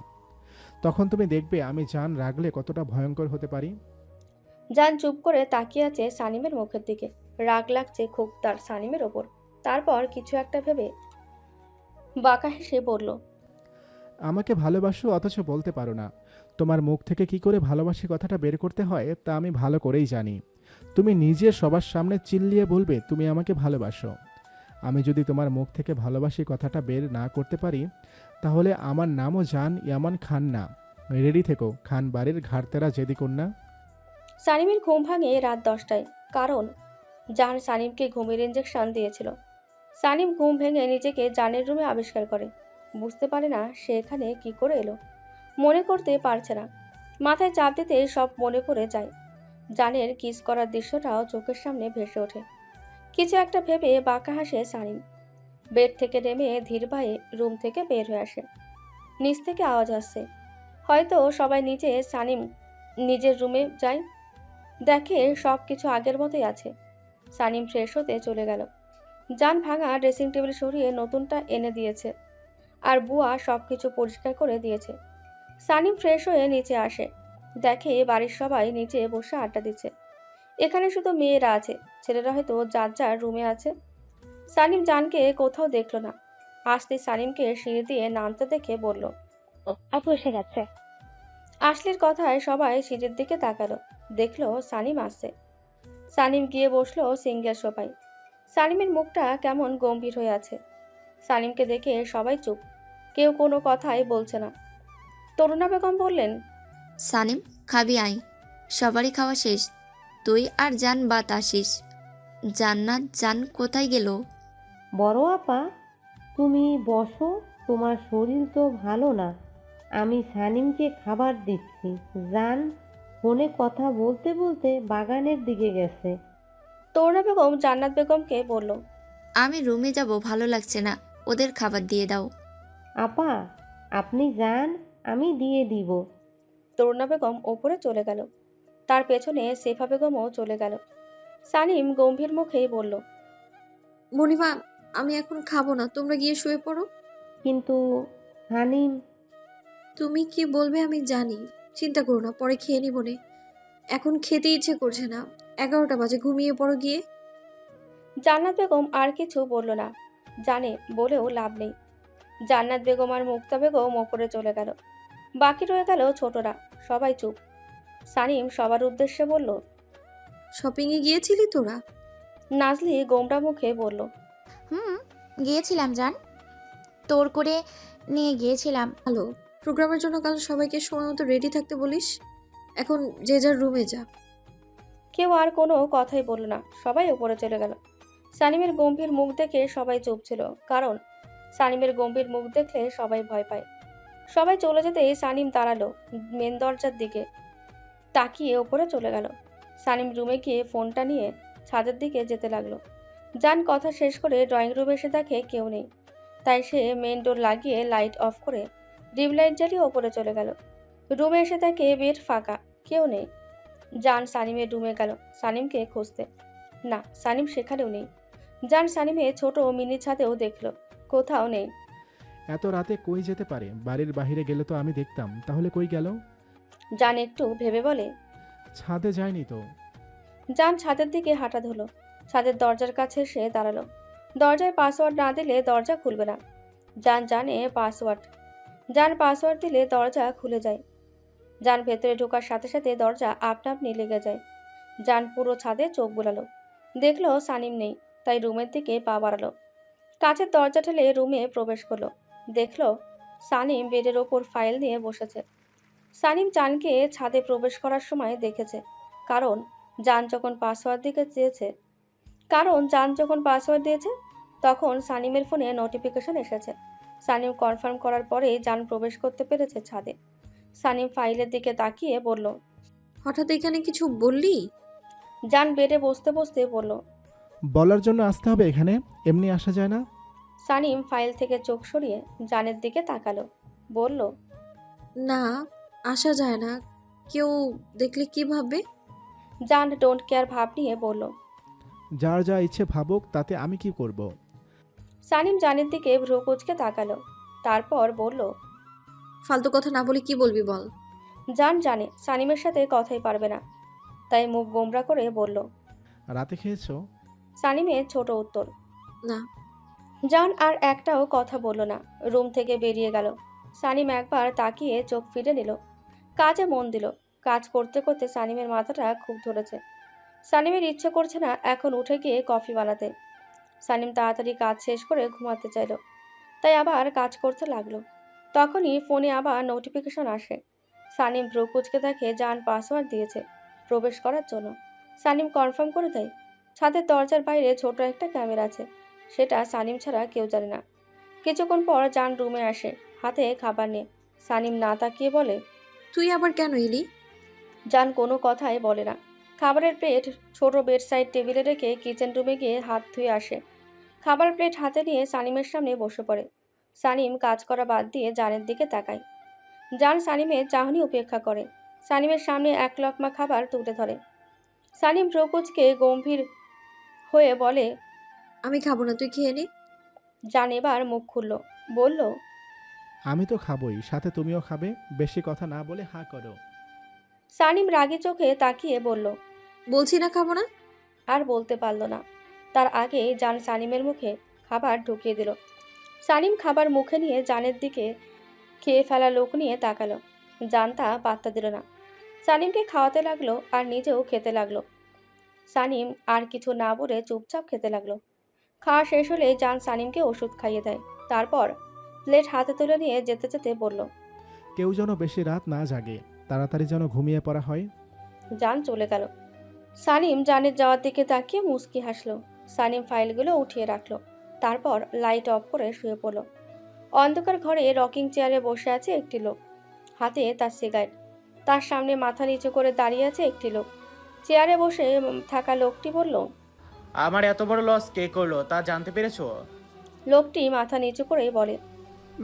তখন তুমি দেখবে আমি জান রাগলে কতটা ভয়ঙ্কর হতে পারি। জান চুপ করে তাকিয়ে আছে সানিমের মুখের দিকে। রাগ লাগছে খুব তার সানিমের ওপর। তারপর কিছু একটা ভেবে বাঁকা হেসে বলল, আমাকে ভালোবাসো অথচ বলতে পারো না। তোমার মুখ থেকে কি করে ভালোবাসি কথাটা বের করতে হয় তা আমি ভালো করেই জানি। তুমি নিজে সবার সামনে চিল্লিয়ে বলবে তুমি আমাকে ভালোবাসো। আমি যদি তোমার মুখ থেকে ভালোবাসি কথাটা বের না করতে পারি তাহলে আমার নামও জান ইয়ামান খান না। রেডি থেকো, খান বাড়ির ঘাড়তেরা জেদি কন্যা। সানিমের ঘুম ভাঙে রাত 10টায়। কারণ জান সানিমকে ঘুমের ইঞ্জেকশন দিয়েছিল। সানিম ঘুম ভেঙে নিজেকে জানের রুমে আবিষ্কার করে। বুঝতে পারে না সে এখানে কি করে এলো। মনে করতে পারছে না। মাথায় চাপ দিতে সব মনে পড়ে যায়। জানের কিস করার দৃশ্যটাও চোখের সামনে ভেসে ওঠে। কিছু একটা ভেবে বাঁকা হাসে সানিম। বেড থেকে নেমে ধীর পায়ে রুম থেকে বের হয়ে আসে। নিচ থেকে আওয়াজ আসছে। হয়তো সবাই নিচে। সানিম নিজের রুমে যায়। দেখে সব কিছু আগের মতোই আছে। সানিম ফ্রেশ হতে চলে গেল। জান ভাঙা ড্রেসিং টেবিল সরিয়ে নতুনটা এনে দিয়েছে। আর বুয়া সব কিছু পরিষ্কার করে দিয়েছে। সানিম ফ্রেশ হয়ে নিচে আসে। দেখে বাড়ির সবাই নিচে বসে আড্ডা দিচ্ছে। এখানে শুধু মেয়েরা আছে, ছেলেরা হয়তো যার যার রুমে আছে। সানিম জানকে কোথাও দেখলো না। আসতে সানিমকে সিঁড়ি দিয়ে নামতে দেখে বলল, আপু এসে গেছে। আসলির কথায় সবাই সিঁড়ির দিকে তাকালো। দেখলো সানিম আসছে। সানিম গিয়ে বসলো সিঙ্গেল সোফায়। সানিমের মুখটা কেমন গম্ভীর হয়ে আছে। সানিমকে দেখে সবাই চুপ। কেউ কোনো কথাই বলছে না। তরুণা বেগম বললেন, সানিম, খাবি আয়। সবারই খাওয়া শেষ, তুই আর জান বাত আসিস। জান্নাত জান কোথায় গেল? বড় আপা, তুমি বসো, তোমার শরীর তো ভালো না। আমি সানিমকে খাবার দিচ্ছি। জান ফোনে কথা বলতে বলতে বাগানের দিকে গেছে। তরুণা বেগম জান্নাত বেগমকে বলল, আমি রুমে যাব, ভালো লাগছে না, ওদের খাবার দিয়ে দাও। আপা, আপনি যান, আমি দিয়ে দিব। তরুণা বেগম ওপরে চলে গেল। তার পেছনে সেফা বেগমও চলে গেল। সানিম গম্ভীর মুখেই বলল, মণিমা, আমি এখন খাবো না, তোমরা গিয়ে শুয়ে পড়ো। কিন্তু সানিম। তুমি কি বলবে আমি জানি, চিন্তা করো না, পরে খেয়ে নিব নে। এখন খেতে ইচ্ছে করছে না। 11টা বাজে, ঘুমিয়ে পড়ো গিয়ে। জান্নাত বেগম আর কিছু বলল না। জানে বলেও লাভ নেই। জান্নাত বেগম আর মুক্তা বেগম ওপরে চলে গেল। বাকি রয়ে গেল ছোটরা। সবাই চুপ। সানিম সবার উদ্দেশ্যে বলল, শপিংয়ে গিয়েছিলি তোরা? নাজলি গোমরা মুখে বলল, গিয়েছিলাম জান, তোর করে নিয়ে গিয়েছিলাম। ভালো, প্রোগ্রামের জন্য কাল সবাইকে সময় মতো রেডি থাকতে বলিস। এখন যে যার রুমে যা। কেউ আর কোনো কথাই বলল না, সবাই উপরে চলে গেল। সানিমের গম্ভীর মুখ দেখে সবাই চুপ ছিল, কারণ সানিমের গম্ভীর মুখ দেখলে সবাই ভয় পায়। সবাই চলে যেতেই সানিম দাঁড়ালো, মেন দরজার দিকে তাকিয়ে ওপরে চলে গেল। সানিম রুমে গিয়ে ফোনটা নিয়ে ছাদের দিকে যেতে লাগলো। জান কথা শেষ করে ড্রয়িং রুমে এসে দেখে কেউ নেই, তাই সে মেন ডোর লাগিয়ে লাইট অফ করে ডিম লাইট জ্বালিয়ে ওপরে চলে গেল। রুমে এসে দেখে বেড ফাঁকা, কেউ নেই। জান সানিমের রুমে গেল সানিমকে খুঁজতে। না, সানিম সেখানেও নেই। জান সানিমের ছোট মিনি ছাদেও দেখলো, কোথাও নেই। এত রাতে কই যেতে পারে? বাড়ির বাইরে গেলে তো আমি দেখতাম, তাহলে কই গেল? জান একটু ভেবে বলে, ছাদে যায়নি তো। জান ছাদের দিকে হাঁটা ধরলো, ছাদের দরজার কাছে এসে দাঁড়ালো। দরজায় পাসওয়ার্ড না দিলে দরজা খুলবে না। জান জানে পাসওয়ার্ড। জান পাসওয়ার্ড দিলে দরজা খুলে যায়। জান ভেতরে ঢোকার সাথে সাথে দরজা আপনা আপনি লেগে যায়। জান পুরো ছাদে চোখ বুলালো, দেখলো সানিম নেই, তাই রুমের দিকে পা বাড়ালো। কাছের দরজা ঠেলে রুমে প্রবেশ করলো, দেখলো সানিম বেডের ওপর ফাইল নিয়ে বসেছে। সানিম জানকে ছাদে প্রবেশ করার সময় দেখেছে, কারণ জান যখন পাসওয়ার্ড দিয়েছে তখন সানিমের ফোনে নোটিফিকেশন এসেছে। সানিম কনফার্ম করার পরে জান প্রবেশ করতে পেরেছে ছাদে। সানিম ফাইলের দিকে তাকিয়ে বলল, হঠাৎ এখানে কিছু বললি? জান বেডে বসতে বসতে বলল, বলার জন্য আসতে হবে এখানে, এমনি আসা যায় না। সানিম ফাইল থেকে চোখ সরিয়ে জানের দিকে তাকালো, বলল, না, আসা যায় না। কেউ দেখলে কি ভাববে? জান ডোন্ট কেয়ার ভাব নিয়ে বলল। যার যা ইচ্ছে ভাবুক, তাতে আমি কি করব? সানিম জানের দিকে ভ্রু কুঁচকে তাকালো, তারপর বলল, ফালতু কথা না বলে কি বলবি বল। জান জানে সানিমের সাথে কথাই পারবে না, তাই মুখ গোমরা করে বলল, রাতে খেয়েছো? সানিমের ছোট উত্তর। না। জান আর একটাও কথা বলল না, রুম থেকে বেরিয়ে গেল। সানিম একবার তাকিয়ে চোখ ফিরে নিল, কাজে মন দিল। কাজ করতে করতে সানিমের মাথাটা খুব ধরেছে। সানিমের ইচ্ছে করছে না এখন উঠে গিয়ে কফি বানাতে। সানিম তাড়াতাড়ি কাজ শেষ করে ঘুমাতে চাইল, তাই আবার কাজ করতে লাগলো। তখনই ফোনে আবার নোটিফিকেশন আসে। সানিম ভ্রু কুঁচকে দেখে জান পাসওয়ার্ড দিয়েছে প্রবেশ করার জন্য। সানিম কনফার্ম করে দেয়। ছাদের দরজার বাইরে ছোট একটা ক্যামেরা আছে, সেটা সানিম ছাড়া কেউ জানে না। কিছুক্ষণ পর জান রুমে আসে হাতে খাবার নিয়ে। সানিম না তাকিয়ে বলে, তুই আবার কেন এলি? জান কোনো কথাই বলে না। খাবারের প্লেট ছোট বেড সাইড টেবিলে রেখে কিচেন রুমে গিয়ে হাত ধুয়ে আসে। খাবার প্লেট হাতে নিয়ে সানিমের সামনে বসে পড়ে। সানিম কাজ করা বাদ দিয়ে জানের দিকে তাকায়। জান সানিমের চাহনি উপেক্ষা করে, সানিমের সামনে এক লকমা খাবার তুলে ধরে। সানিম প্রকুচকে গম্ভীর হয়ে বলে, আমি খাবো না, তুই খেয়ে নে। জান এবার মুখ খুলল, বলল, আমি তো খাবই, সাথে তুমিও খাবে। বেশি কথা না বলে হা করো। সানিম রাগী চোখে তাকিয়ে বলল, বলছি না খাবো না। আর বলতে পারল না। তার আগে জান সানিমের মুখে খাবার ঢুকিয়ে দিল। সানিম খাবার মুখে নিয়ে জানের দিকে খেয়ে ফেলা লোক নিয়ে তাকালো। জান তা পাত্তা দিল না, সানিমকে খাওয়াতে লাগলো আর নিজেও খেতে লাগলো। সানিম আর কিছু না বলে চুপচাপ খেতে লাগলো। খাওয়া শেষ হলে জান সানিমকে ওষুধ খাইয়ে দেয়। তারপর প্লেট হাতে তুলে নিয়ে যেতে যেতে বলল, কেউ যেন বেশি রাত না জাগে, তাড়াতাড়ি যেন ঘুমিয়ে পড়া হয়। জান চলে গেল। সানিম জানের যাওয়ার দিকে তাকিয়ে মুচকি হাসলো। সানিম ফাইলগুলো উঠিয়ে রাখলো, তারপর লাইট অফ করে শুয়ে পড়ল। অন্ধকার ঘরে রকিং চেয়ারে বসে আছে একটি লোক, হাতে তার সিগারেট। তার সামনে মাথা নিচু করে দাঁড়িয়ে আছে একটি লোক। চেয়ারে বসে থাকা লোকটি বলল, আমার এত বড় লস কে করলো তা জানতে পেরেছো? লোকটি মাথা নিচু করেই বলে,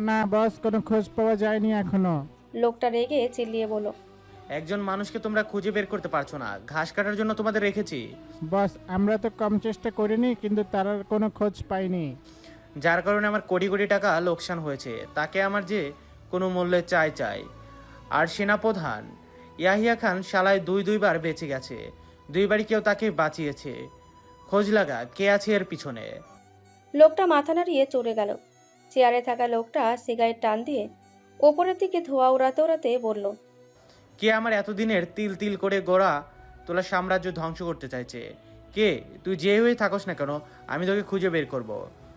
না বস, কোনো খোঁজ পাওয়া যায়নি এখনো। লোকটা রেগে চিল্লিয়ে বলল, একজন মানুষকে তোমরা খুঁজে বের করতে পারছো না, ঘাস কাটার জন্য তোমাদের রেখেছি। বস, আমরা তো কম চেষ্টা করিনি, কিন্তু তার কোনো খোঁজ পাইনি। যার কারণে আমার কোটি কোটি টাকা লোকসান হয়েছে, তাকে আমার যে কোনো মূল্যে চাই। আর সেনাপ্রধান ইয়াহিয়া খান শালায় দুইবার বেঁচে গেছে, দুইবারই কেউ তাকে বাঁচিয়েছে। খোঁজ লাগা কে আছে এর পিছনে। লোকটা মাথা নাড়িয়ে চলে গেল। চেয়ারে থাকা লোকটা সিগারেট টান দিয়ে ওপরের দিকে ধোঁয়া উড়াতে বলল, কে আমার এতদিনের তিল তিল করে গড়া তোলা সাম্রাজ্য ধ্বংস করতে চাইছে? কে? তুই যে হয়ে থাকস না কেন, আমি তোকে খুঁজে বের করব।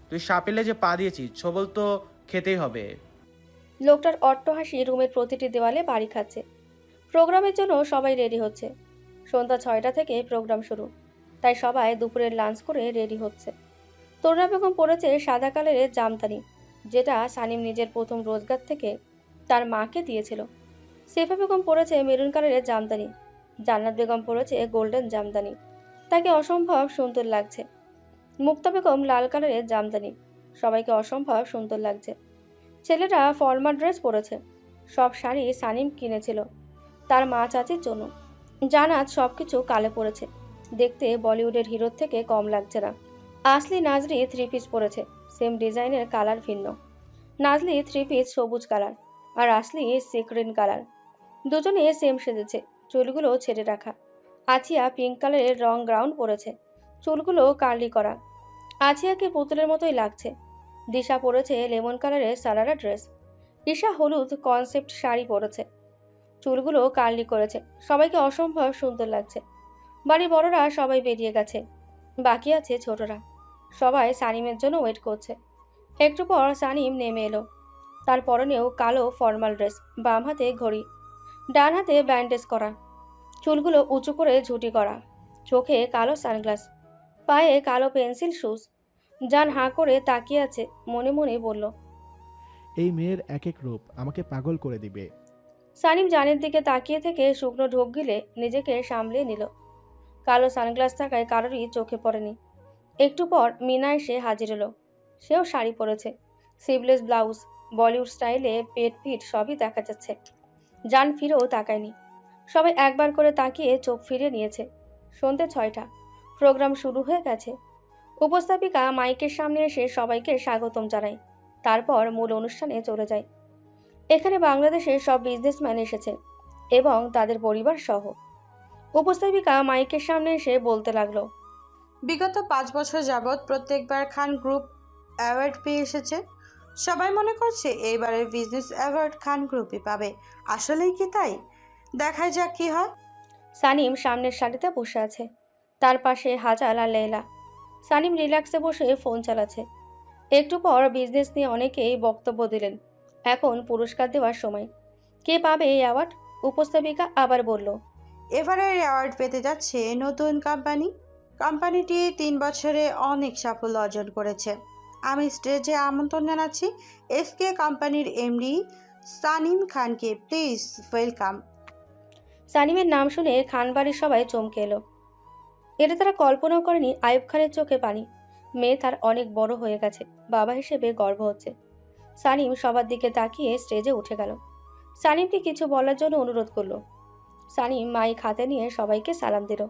তুই সাপেলে যে পা দিয়েছিস, ছবল তো খেতেই হবে। লোকটার অট্ট হাসি রুমের প্রতিটি দেওয়ালে বাড়ি খাচ্ছে। প্রোগ্রামের জন্য সবাই রেডি হচ্ছে। সন্ধ্যা 6টা থেকে প্রোগ্রাম শুরু, তাই সবাই দুপুরের লাঞ্চ করে রেডি হচ্ছে। তরুণা বেগম পরেছে সাদা কালারের জামদানি, যেটা সানিম নিজের প্রথম রোজগার থেকে তার মাকে দিয়েছিল। সেফা বেগম পরেছে মেরুন কালারের জামদানি, জান্নাত বেগম পরেছে গোল্ডেন জামদানি, তাকে অসম্ভব সুন্দর লাগছে। মুক্তা বেগম লাল কালারের জামদানি, সবাইকে অসম্ভব সুন্দর লাগছে। ছেলেরা ফর্মাল ড্রেস পরেছে। সব শাড়ি সানিম কিনেছিল তার মা চাচির জন্য। জান্নাত সব কিছু কালে পরেছে, দেখতে বলিউডের হিরোর থেকে কম লাগছে না। আসলি নাজরি 3 পিস পরেছে, সেম ডিজাইনের, কালার ভিন্ন। নাজলি 3 পিস সবুজ কালার আর আসলি সিক্রিন কালার, দুজনে সেম সেজেছে, চুলগুলো ছেড়ে রাখা। আছিয়া পিঙ্ক কালারের রং গ্রাউন্ড পরেছে, চুলগুলো কার্লি করা। আছিয়াকে পুতুলের মতোই লাগছে। দিশা পরেছে লেমন কালারের সারারা ড্রেস। ঈশা হলুদ কনসেপ্ট শাড়ি পরেছে, চুলগুলো কার্লি করেছে, সবাইকে অসম্ভব সুন্দর লাগছে। বাড়ির বড়রা সবাই বেরিয়ে গেছে, বাকি আছে ছোটরা। সবাই সানিমের জন্য ওয়েট করছে। একটু পর সানিম নেমে এলো। তার পরনেও কালো ফর্মাল ড্রেস, বাম হাতে ঘড়ি, ডান হাতে ব্যান্ডেজ করা, চুলগুলো উঁচু করে ঝুঁটি করা, চোখে কালো সানগ্লাস, পায়ে কালো পেন্সিল শুজ। জান হাঁ করে তাকিয়ে আছে, মনে মনে বলল, এই মেয়ের এক এক রূপ আমাকে পাগল করে দিবে। সানিম জানের দিকে তাকিয়ে থেকে শুকনো ঢোক গিলে নিজেকে সামলিয়ে নিল। কালো সানগ্লাস থাকায় কারোরই চোখে পড়েনি। একটু পর মিনা এসে হাজির হলো। সেও শাড়ি পরেছে, স্লিভলেস ব্লাউজ, বলিউড স্টাইলে পেট পিঠ সবই দেখা যাচ্ছে। জান ফিরেও তাকায়নি। সবাই একবার করে তাকিয়ে চোখ ফিরে নিয়েছে। সন্ধ্যে 6টা, প্রোগ্রাম শুরু হয়ে গেছে। উপস্থাপিকা মাইকের সামনে এসে সবাইকে স্বাগতম জানায়, তারপর মূল অনুষ্ঠানে চলে যায়। এখানে বাংলাদেশের সব বিজনেসম্যান এসেছে এবং তাদের পরিবার সহ। উপস্থাপিকা মাইকের সামনে এসে বলতে লাগলো, বিগত 5 বছর যাবৎ প্রত্যেকবার খান গ্রুপ অ্যাওয়ার্ড পেয়ে এসেছে। সবাই মনে করছে এইবারের বিজনেস অ্যাওয়ার্ড খান গ্রুপই পাবে। আসলেই কি তাই? দেখাই যাক কি হয়। সানিম সামনের সারিতে বসে আছে, তার পাশে হাজাল আর লেলা। সানিম রিল্যাক্সে বসে ফোন চালাচ্ছে। একটু পর বিজনেস নিয়ে অনেকেই বক্তব্য দিলেন। এখন পুরস্কার দেওয়ার সময়। কে পাবে এই অ্যাওয়ার্ড? উপস্থাপিকা আবার বলল, এবারের অ্যাওয়ার্ড পেতে যাচ্ছে নতুন কোম্পানি। কোম্পানিটি 3 বছরে অনেক সাফল্য অর্জন করেছে। আমি স্টেজে আমন্ত্রণ জানাচ্ছি এসকে কোম্পানির এমডি সানিম খানকে। Please welcome. সানিমের নাম শুনে খানবাড়ির সবাই চমকে এলো। এটা তারা কল্পনাও করেনি। আইয়ুব খানের চোখে পানি। মেয়ে তার অনেক বড় হয়ে গেছে, বাবা হিসেবে গর্ব হচ্ছে। সানিম সবার দিকে তাকিয়ে স্টেজে উঠে গেল। সানিমকে কিছু বলার জন্য অনুরোধ করলো। সানিম মাইক হাতে নিয়ে সবাইকে সালাম দিল।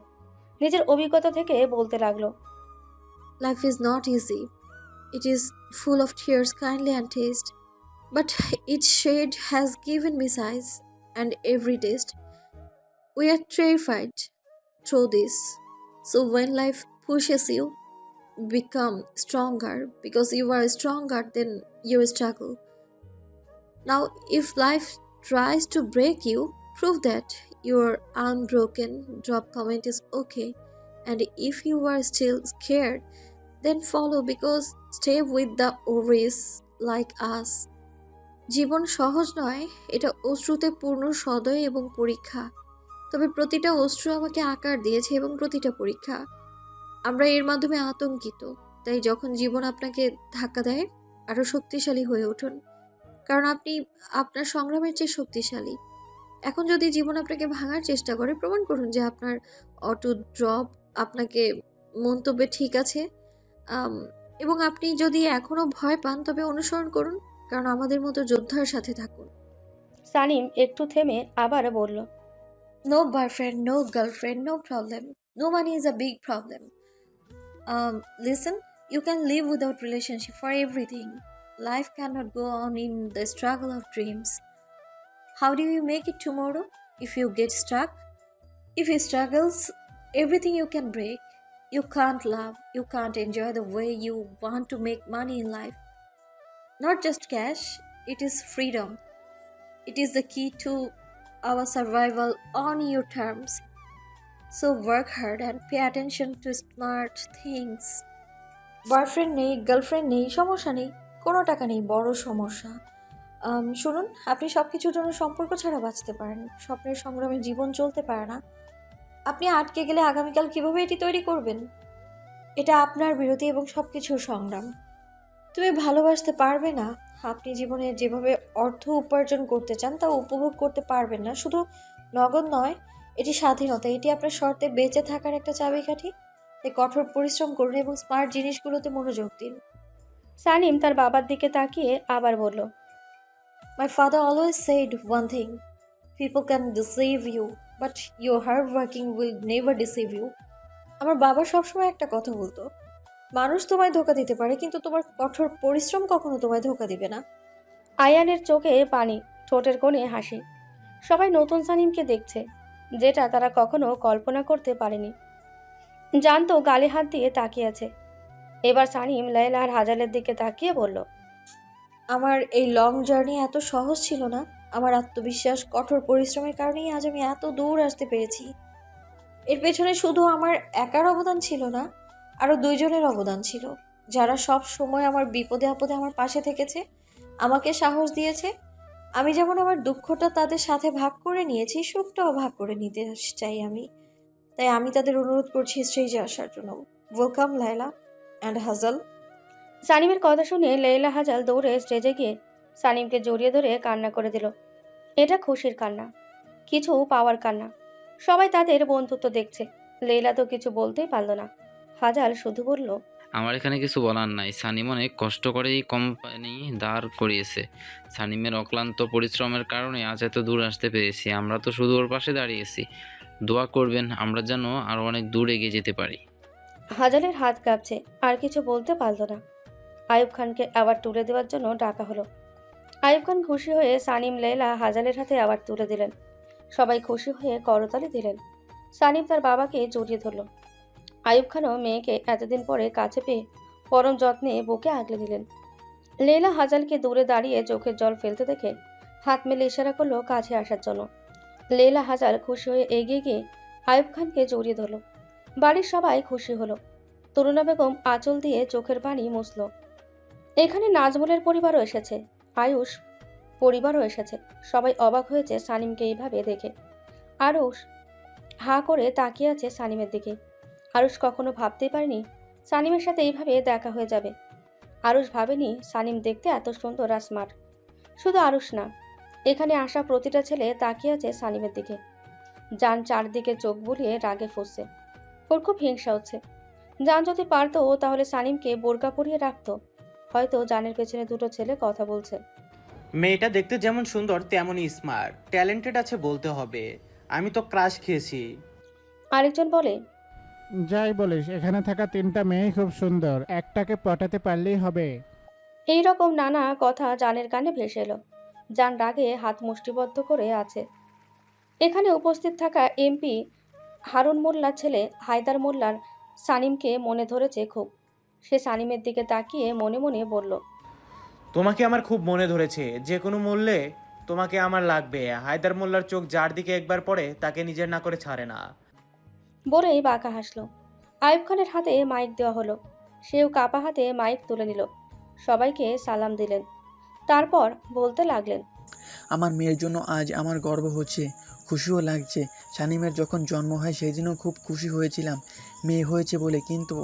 নিজের অভিজ্ঞতা থেকে বলতে লাগলো, life is not easy, it is full of tears kindly and taste, but each shade has given me size and every taste. We are terrified through this, so when life pushes you, become stronger because you are stronger than your struggle. Now if life tries to break you, prove that you are unbroken. Drop comment is okay, and if you are still scared, then follow because stay with the Oris like us. জীবন সহজ নয়, এটা অশ্রুতে পূর্ণ সদয় এবং পরীক্ষা। তবে প্রতিটা অশ্রু আমাকে আকার দিয়েছে এবং প্রতিটা পরীক্ষা। আমরা এর মাধ্যমে আতঙ্কিত, তাই যখন জীবন আপনাকে ধাক্কা দেয় আরও শক্তিশালী হয়ে উঠুন, কারণ আপনি আপনার সংগ্রামের চেয়ে শক্তিশালী। এখন যদি জীবন আপনাকে ভাঙার চেষ্টা করে, প্রমাণ করুন যে আপনার অটো ড্রপ আপনাকে মন্তব্যে ঠিক আছে। এবং আপনি যদি এখনও ভয় পান তবে অনুসরণ করুন, কারণ আমাদের মতো যোদ্ধার সাথে থাকুন। সানিম একটু থেমে আবার বলল, No boyfriend, no girlfriend, no problem. No money is a big problem. Listen, you can live without relationship for everything. Life cannot go on in the struggle of dreams. How do you make it tomorrow if you get stuck? If you struggles, everything you can break. You can't love, you can't enjoy the way you want to make money in life. Not just cash, it is freedom. It is the key to our survival on your terms. So work hard and pay attention to smart things. Boyfriend নেই, girlfriend নেই, সমস্যা নেই, কোনো টাকা নেই, বড় সমস্যা। শুনুন, আপনি সব কিছুর জন্য সম্পর্ক ছাড়া বাঁচতে পারেন। স্বপ্নের সংগ্রামে জীবন চলতে পারে না। আপনি আটকে গেলে আগামীকাল কিভাবে এটি তৈরি করবেন? এটা আপনার বিরতি এবং সব কিছুর সংগ্রাম। তুমি ভালোবাসতে পারবে না, আপনি জীবনে যেভাবে অর্থ উপার্জন করতে চান তা উপভোগ করতে পারবেন না। শুধু নগদ নয়, এটি স্বাধীনতা, এটি আপনার শর্তে বেঁচে থাকার একটা চাবিকাঠি। তাই কঠোর পরিশ্রম করুন এবং স্মার্ট জিনিসগুলোতে মনোযোগ দিন। সানিম তার বাবার দিকে তাকিয়ে আবার বলল, My father always said one thing, people can deceive you, but your hard working will never deceive you. আমার বাবা সবসময় একটা কথা বলতো, মানুষ তোমায় ধোকা দিতে পারে কিন্তু তোমার কঠোর পরিশ্রম কখনো তোমায় ধোকা দিবে না। আয়ানের চোখে পানি, ঠোঁটের কোণে হাসি। সবাই নতুন সানিমকে দেখছে, যেটা তারা কখনো কল্পনা করতে পারেনি। জানতো গালে হাত দিয়ে তাকিয়ে আছে। এবার সানিম লায়লা আর হাজালের দিকে তাকিয়ে বলল, আমার এই লং জার্নি এত সহজ ছিল না। আমার আত্মবিশ্বাস, কঠোর পরিশ্রমের কারণেই আজ আমি এত দূর আসতে পেরেছি। এর পেছনে শুধু আমার একার অবদান ছিল না, আরও দুইজনের অবদান ছিল, যারা সব সময় আমার বিপদে আপদে আমার পাশে থেকেছে, আমাকে সাহস দিয়েছে। আমি যেমন আমার দুঃখটা তাদের সাথে ভাগ করে নিয়েছি, সুখটাও ভাগ করে নিতে চাই আমি। তাই আমি তাদের অনুরোধ করছি স্টেজে আসার জন্য। ওয়েলকাম লায়লা অ্যান্ড হাজাল। সানিমের কথা শুনে লেইলা হাজাল দৌড়ে স্টেজে গিয়ে সানিমকে জড়িয়ে ধরে কান্না করে দিল। এটা খুশির কান্না, কিছু পাওয়ার কান্না। সবাই তাদের বন্ধুত্ব দেখছে। লেইলা তো কিছু বলতেই পারল না। হাজাল শুধু বলল, আমার এখানে কিছু বলার নাই। সানিম অনেক কষ্ট করে এই কোম্পানি দাঁড় করিয়েছে। সানিমের অক্লান্ত পরিশ্রমের কারণে আজ এত দূর আসতে পেরেছি। আমরা তো শুধু ওর পাশে দাঁড়িয়েছি। দোয়া করবেন আমরা যেন আরও অনেক দূর এগিয়ে যেতে পারি। হাজালের হাত কাঁপছে, আর কিছু বলতে পারল না। আইয়ুব খানকে আবার তুলে দেওয়ার জন্য ডাকা হলো। আইয়ুব খান খুশি হয়ে সানিম, লেলা, হাজালের হাতে আবার তুলে দিলেন। সবাই খুশি হয়ে করতালি দিলেন। সানিম তার বাবাকে জড়িয়ে ধরল। আইয়ুব খানও মেয়েকে এতদিন পরে কাছে পেয়ে পরম যত্নে বুকে আগলে দিলেন। লেলা হাজালকে দূরে দাঁড়িয়ে চোখের জল ফেলতে দেখে হাত মেলে ইশারা করলো কাছে আসার জন্য। লেলা হাজাল খুশি হয়ে এগিয়ে গিয়ে আইয়ুব খানকে জড়িয়ে ধরল। বাড়ির সবাই খুশি হলো। তরুণা বেগম আঁচল দিয়ে চোখের পানি মুছল। এখানে নাজমুলের পরিবারও এসেছে, আয়ুষ পরিবারও এসেছে। সবাই অবাক হয়েছে সানিমকে এইভাবে দেখে। আরুষ হাঁ করে তাকিয়ে আছে সানিমের দিকে। আরুষ কখনো ভাবতেই পারেনি সানিমের সাথে এইভাবে দেখা হয়ে যাবে। আরুষ ভাবেনি সানিম দেখতে এত সুন্দর আর স্মার্ট। শুধু আরুষ না, এখানে আসা প্রতিটা ছেলে তাকিয়ে আছে সানিমের দিকে। জান চারদিকে চোখ বুলিয়ে রাগে ফুঁসছে। ওর খুব হিংসা হচ্ছে। জান যদি পারতো তাহলে সানিমকে বোরকা পরিয়ে রাখতো। হয়তো জানের পেছনে দুটো ছেলে কথা বলছে। মেয়েটা দেখতে যেমন সুন্দর তেমনই স্মার্ট, ট্যালেন্টেড আছে বলতে হবে। আমি তো ক্রাশ খেয়েছি। আরেকজন বলে, যাই বলিস, এখানে থাকা 3টা মেয়েই খুব সুন্দর, একটাকে পটাতে পারলেই হবে। এই রকম নানা কথা জানের কানে ভেসে এলো। জান রাগে হাত মুষ্টিবদ্ধ করে আছে। এখানে উপস্থিত থাকা এমপি হারুন মোল্লার ছেলে হায়দার মোল্লার সানিমকে মনে ধরেছে খুব। সে সানিমের দিকে তাকিয়ে মনে মনে বলল, তোমাকে আমার খুব মনে ধরেছে, যে কোনো মূল্যে তোমাকে আমার লাগবে। হায়দার মোল্লার চোখ যার দিকে একবার পড়ে তাকে নিজের না করে ছাড়ে না। বলেই বাঁকা হাসল। আইয়ুব খানের হাতে মাইক দেওয়া হলো। সেও কাপা হাতে মাইক তুলে নিল। সবাইকে সালাম দিলেন। তারপর বলতে লাগলেন, আমার মেয়ের জন্য আজ আমার গর্ব হচ্ছে, খুশিও লাগছে। শানিমের যখন জন্ম হয় সেই দিনও খুব খুশি হয়েছিলাম মেয়ে হয়েছে বলে, কিন্তু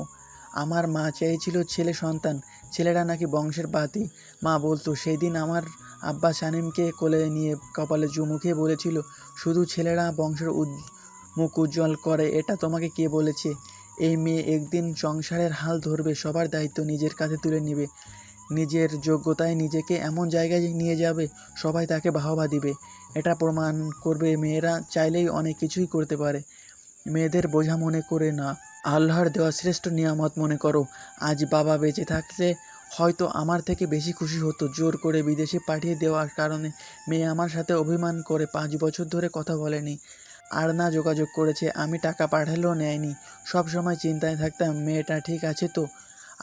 আমার মা চেয়েছিল ছেলে সন্তান। ছেলেরা নাকি বংশের বাতি। মা বলতো সেই দিন আমার আব্বা শানিমকে কোলে নিয়ে কপালে চুমু খেয়ে বলেছিল, শুধু ছেলেরা বংশের মুখ উজ্জ্বল করে। এটা তোমাকে কে বলেছে? এই মেয়ে একদিন সংসারের হাল ধরবে, সবার দায়িত্ব নিজের কাঁধে তুলে নেবে, নিজের যোগ্যতায় নিজেকে এমন জায়গায় নিয়ে যাবে সবাই তাকে বাহবা দিবে। এটা প্রমাণ করবে মেয়েরা চাইলেই অনেক কিছুই করতে পারে। মেয়েদের বোঝা মনে করে না, আল্লাহর দেওয়া শ্রেষ্ঠ নিয়ামত মনে করো। আজ বাবা বেঁচে থাকলে হয়তো আমার থেকে বেশি খুশি হতো। জোর করে বিদেশে পাঠিয়ে দেওয়ার কারণে মেয়ে আমার সাথে অভিমান করে 5 বছর ধরে কথা বলেনি, আর না যোগাযোগ করেছে। আমি টাকা পাঠালেও নেয়নি। সব সময় চিন্তায় থাকতাম মেয়েটা ঠিক আছে তো।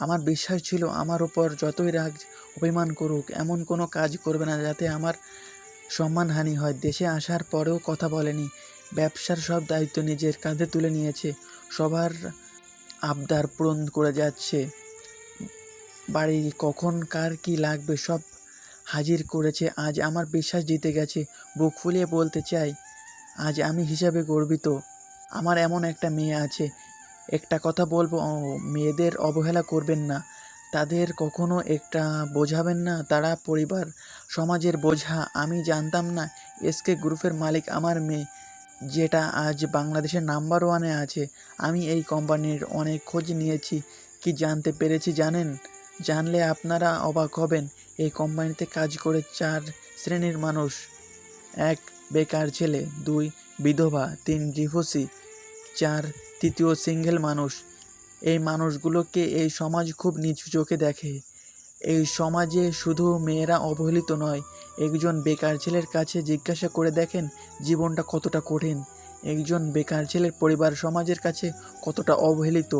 আমার বিশ্বাস ছিল আমার ওপর যতই রাগ অভিমান করুক, এমন কোনো কাজ করবে না যাতে আমার সম্মানহানি হয়। দেশে আসার পরেও কথা বলেনি। ব্যবসার সব দায়িত্ব নিজের কাঁধে তুলে নিয়েছে। সবার আবদার পূরণ করে যাচ্ছে। বাড়ি কখন কার কি লাগবে সব হাজির করেছে। আজ আমার বিশ্বাস জিতে গেছে। বুক ফুলিয়ে বলতে চাই, আজ আমি হিসাবে গর্বিত। আমার এমন একটা মেয়ে আছে, একটা কথা বলবো, মেয়েদের অবহেলা করবেন না, তাদের কখনো একটা বোঝাবেন না, তারা পরিবার সমাজের বোঝা। আমি জানতাম না এসকে গ্রুপের মালিক আমার মেয়ে, যেটা আজ বাংলাদেশের নাম্বার ওয়ানে আছে। আমি এই কোম্পানির অনেক খোঁজ নিয়েছি, কি জানতে পেরেছি জানেন? জানলে আপনারা অবাক হবেন। এই কোম্পানিতে কাজ করে 4 শ্রেণীর মানুষ: 1 বেকার ছেলে, 2 বিধবা, 3 ডিভোর্সি, 4 তৃতীয় সিঙ্গেল মানুষ। এই মানুষগুলোকে এই সমাজ খুব নিচু চোখে দেখে। এই সমাজে শুধু মেয়েরা অবহেলিত নয়, একজন বেকার ছেলের কাছে জিজ্ঞাসা করে দেখেন জীবনটা কতটা কঠিন। একজন বেকার ছেলের পরিবার সমাজের কাছে কতটা অবহেলিত।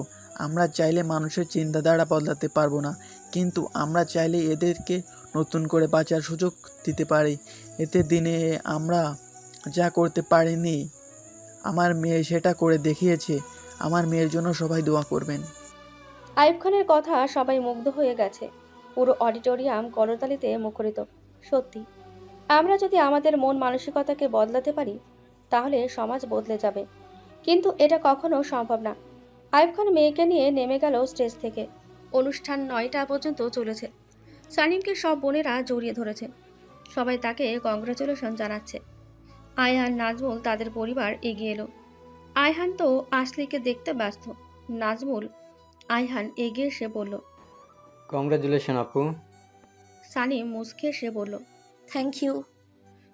আমরা চাইলে মানুষের চিন্তাধারা বদলাতে পারবো না, কিন্তু আমরা চাইলে এদেরকে নতুন করে বাঁচার সুযোগ দিতে পারি। এতে দিনে আমরা যা করতে পারিনি, আমার মেয়ে সেটা করে দেখিয়েছে। আমার মেয়ের জন্য সবাই দোয়া করবেন। আইয়ুব খানের কথা সবাই মুগ্ধ হয়ে গেছে। পুরো অডিটোরিয়াম করতালিতে মুখরিত। সত্যি, আমরা যদি আমাদের মন মানসিকতাকে বদলাতে পারি তাহলে সমাজ বদলে যাবে, কিন্তু এটা কখনো সম্ভব না। আইয়ুব খান মেয়েকে নিয়ে নেমে গেল স্টেজ থেকে। অনুষ্ঠান 9টা পর্যন্ত চলেছে। সানিমকে সব বোনেরা জড়িয়ে ধরেছে। সবাই তাকে কংগ্রাচুলেশন জানাচ্ছে। আয়হান, নাজমুল তাদের পরিবার এগিয়ে এলো। আয়হান তো আসলিকে দেখতে ব্যস্ত। নাজমুল আয়হান এগিয়ে এসে বলল, কংগ্রাচুলেশন আপু। সানিম মুচকে এসে বলল, থ্যাংক ইউ।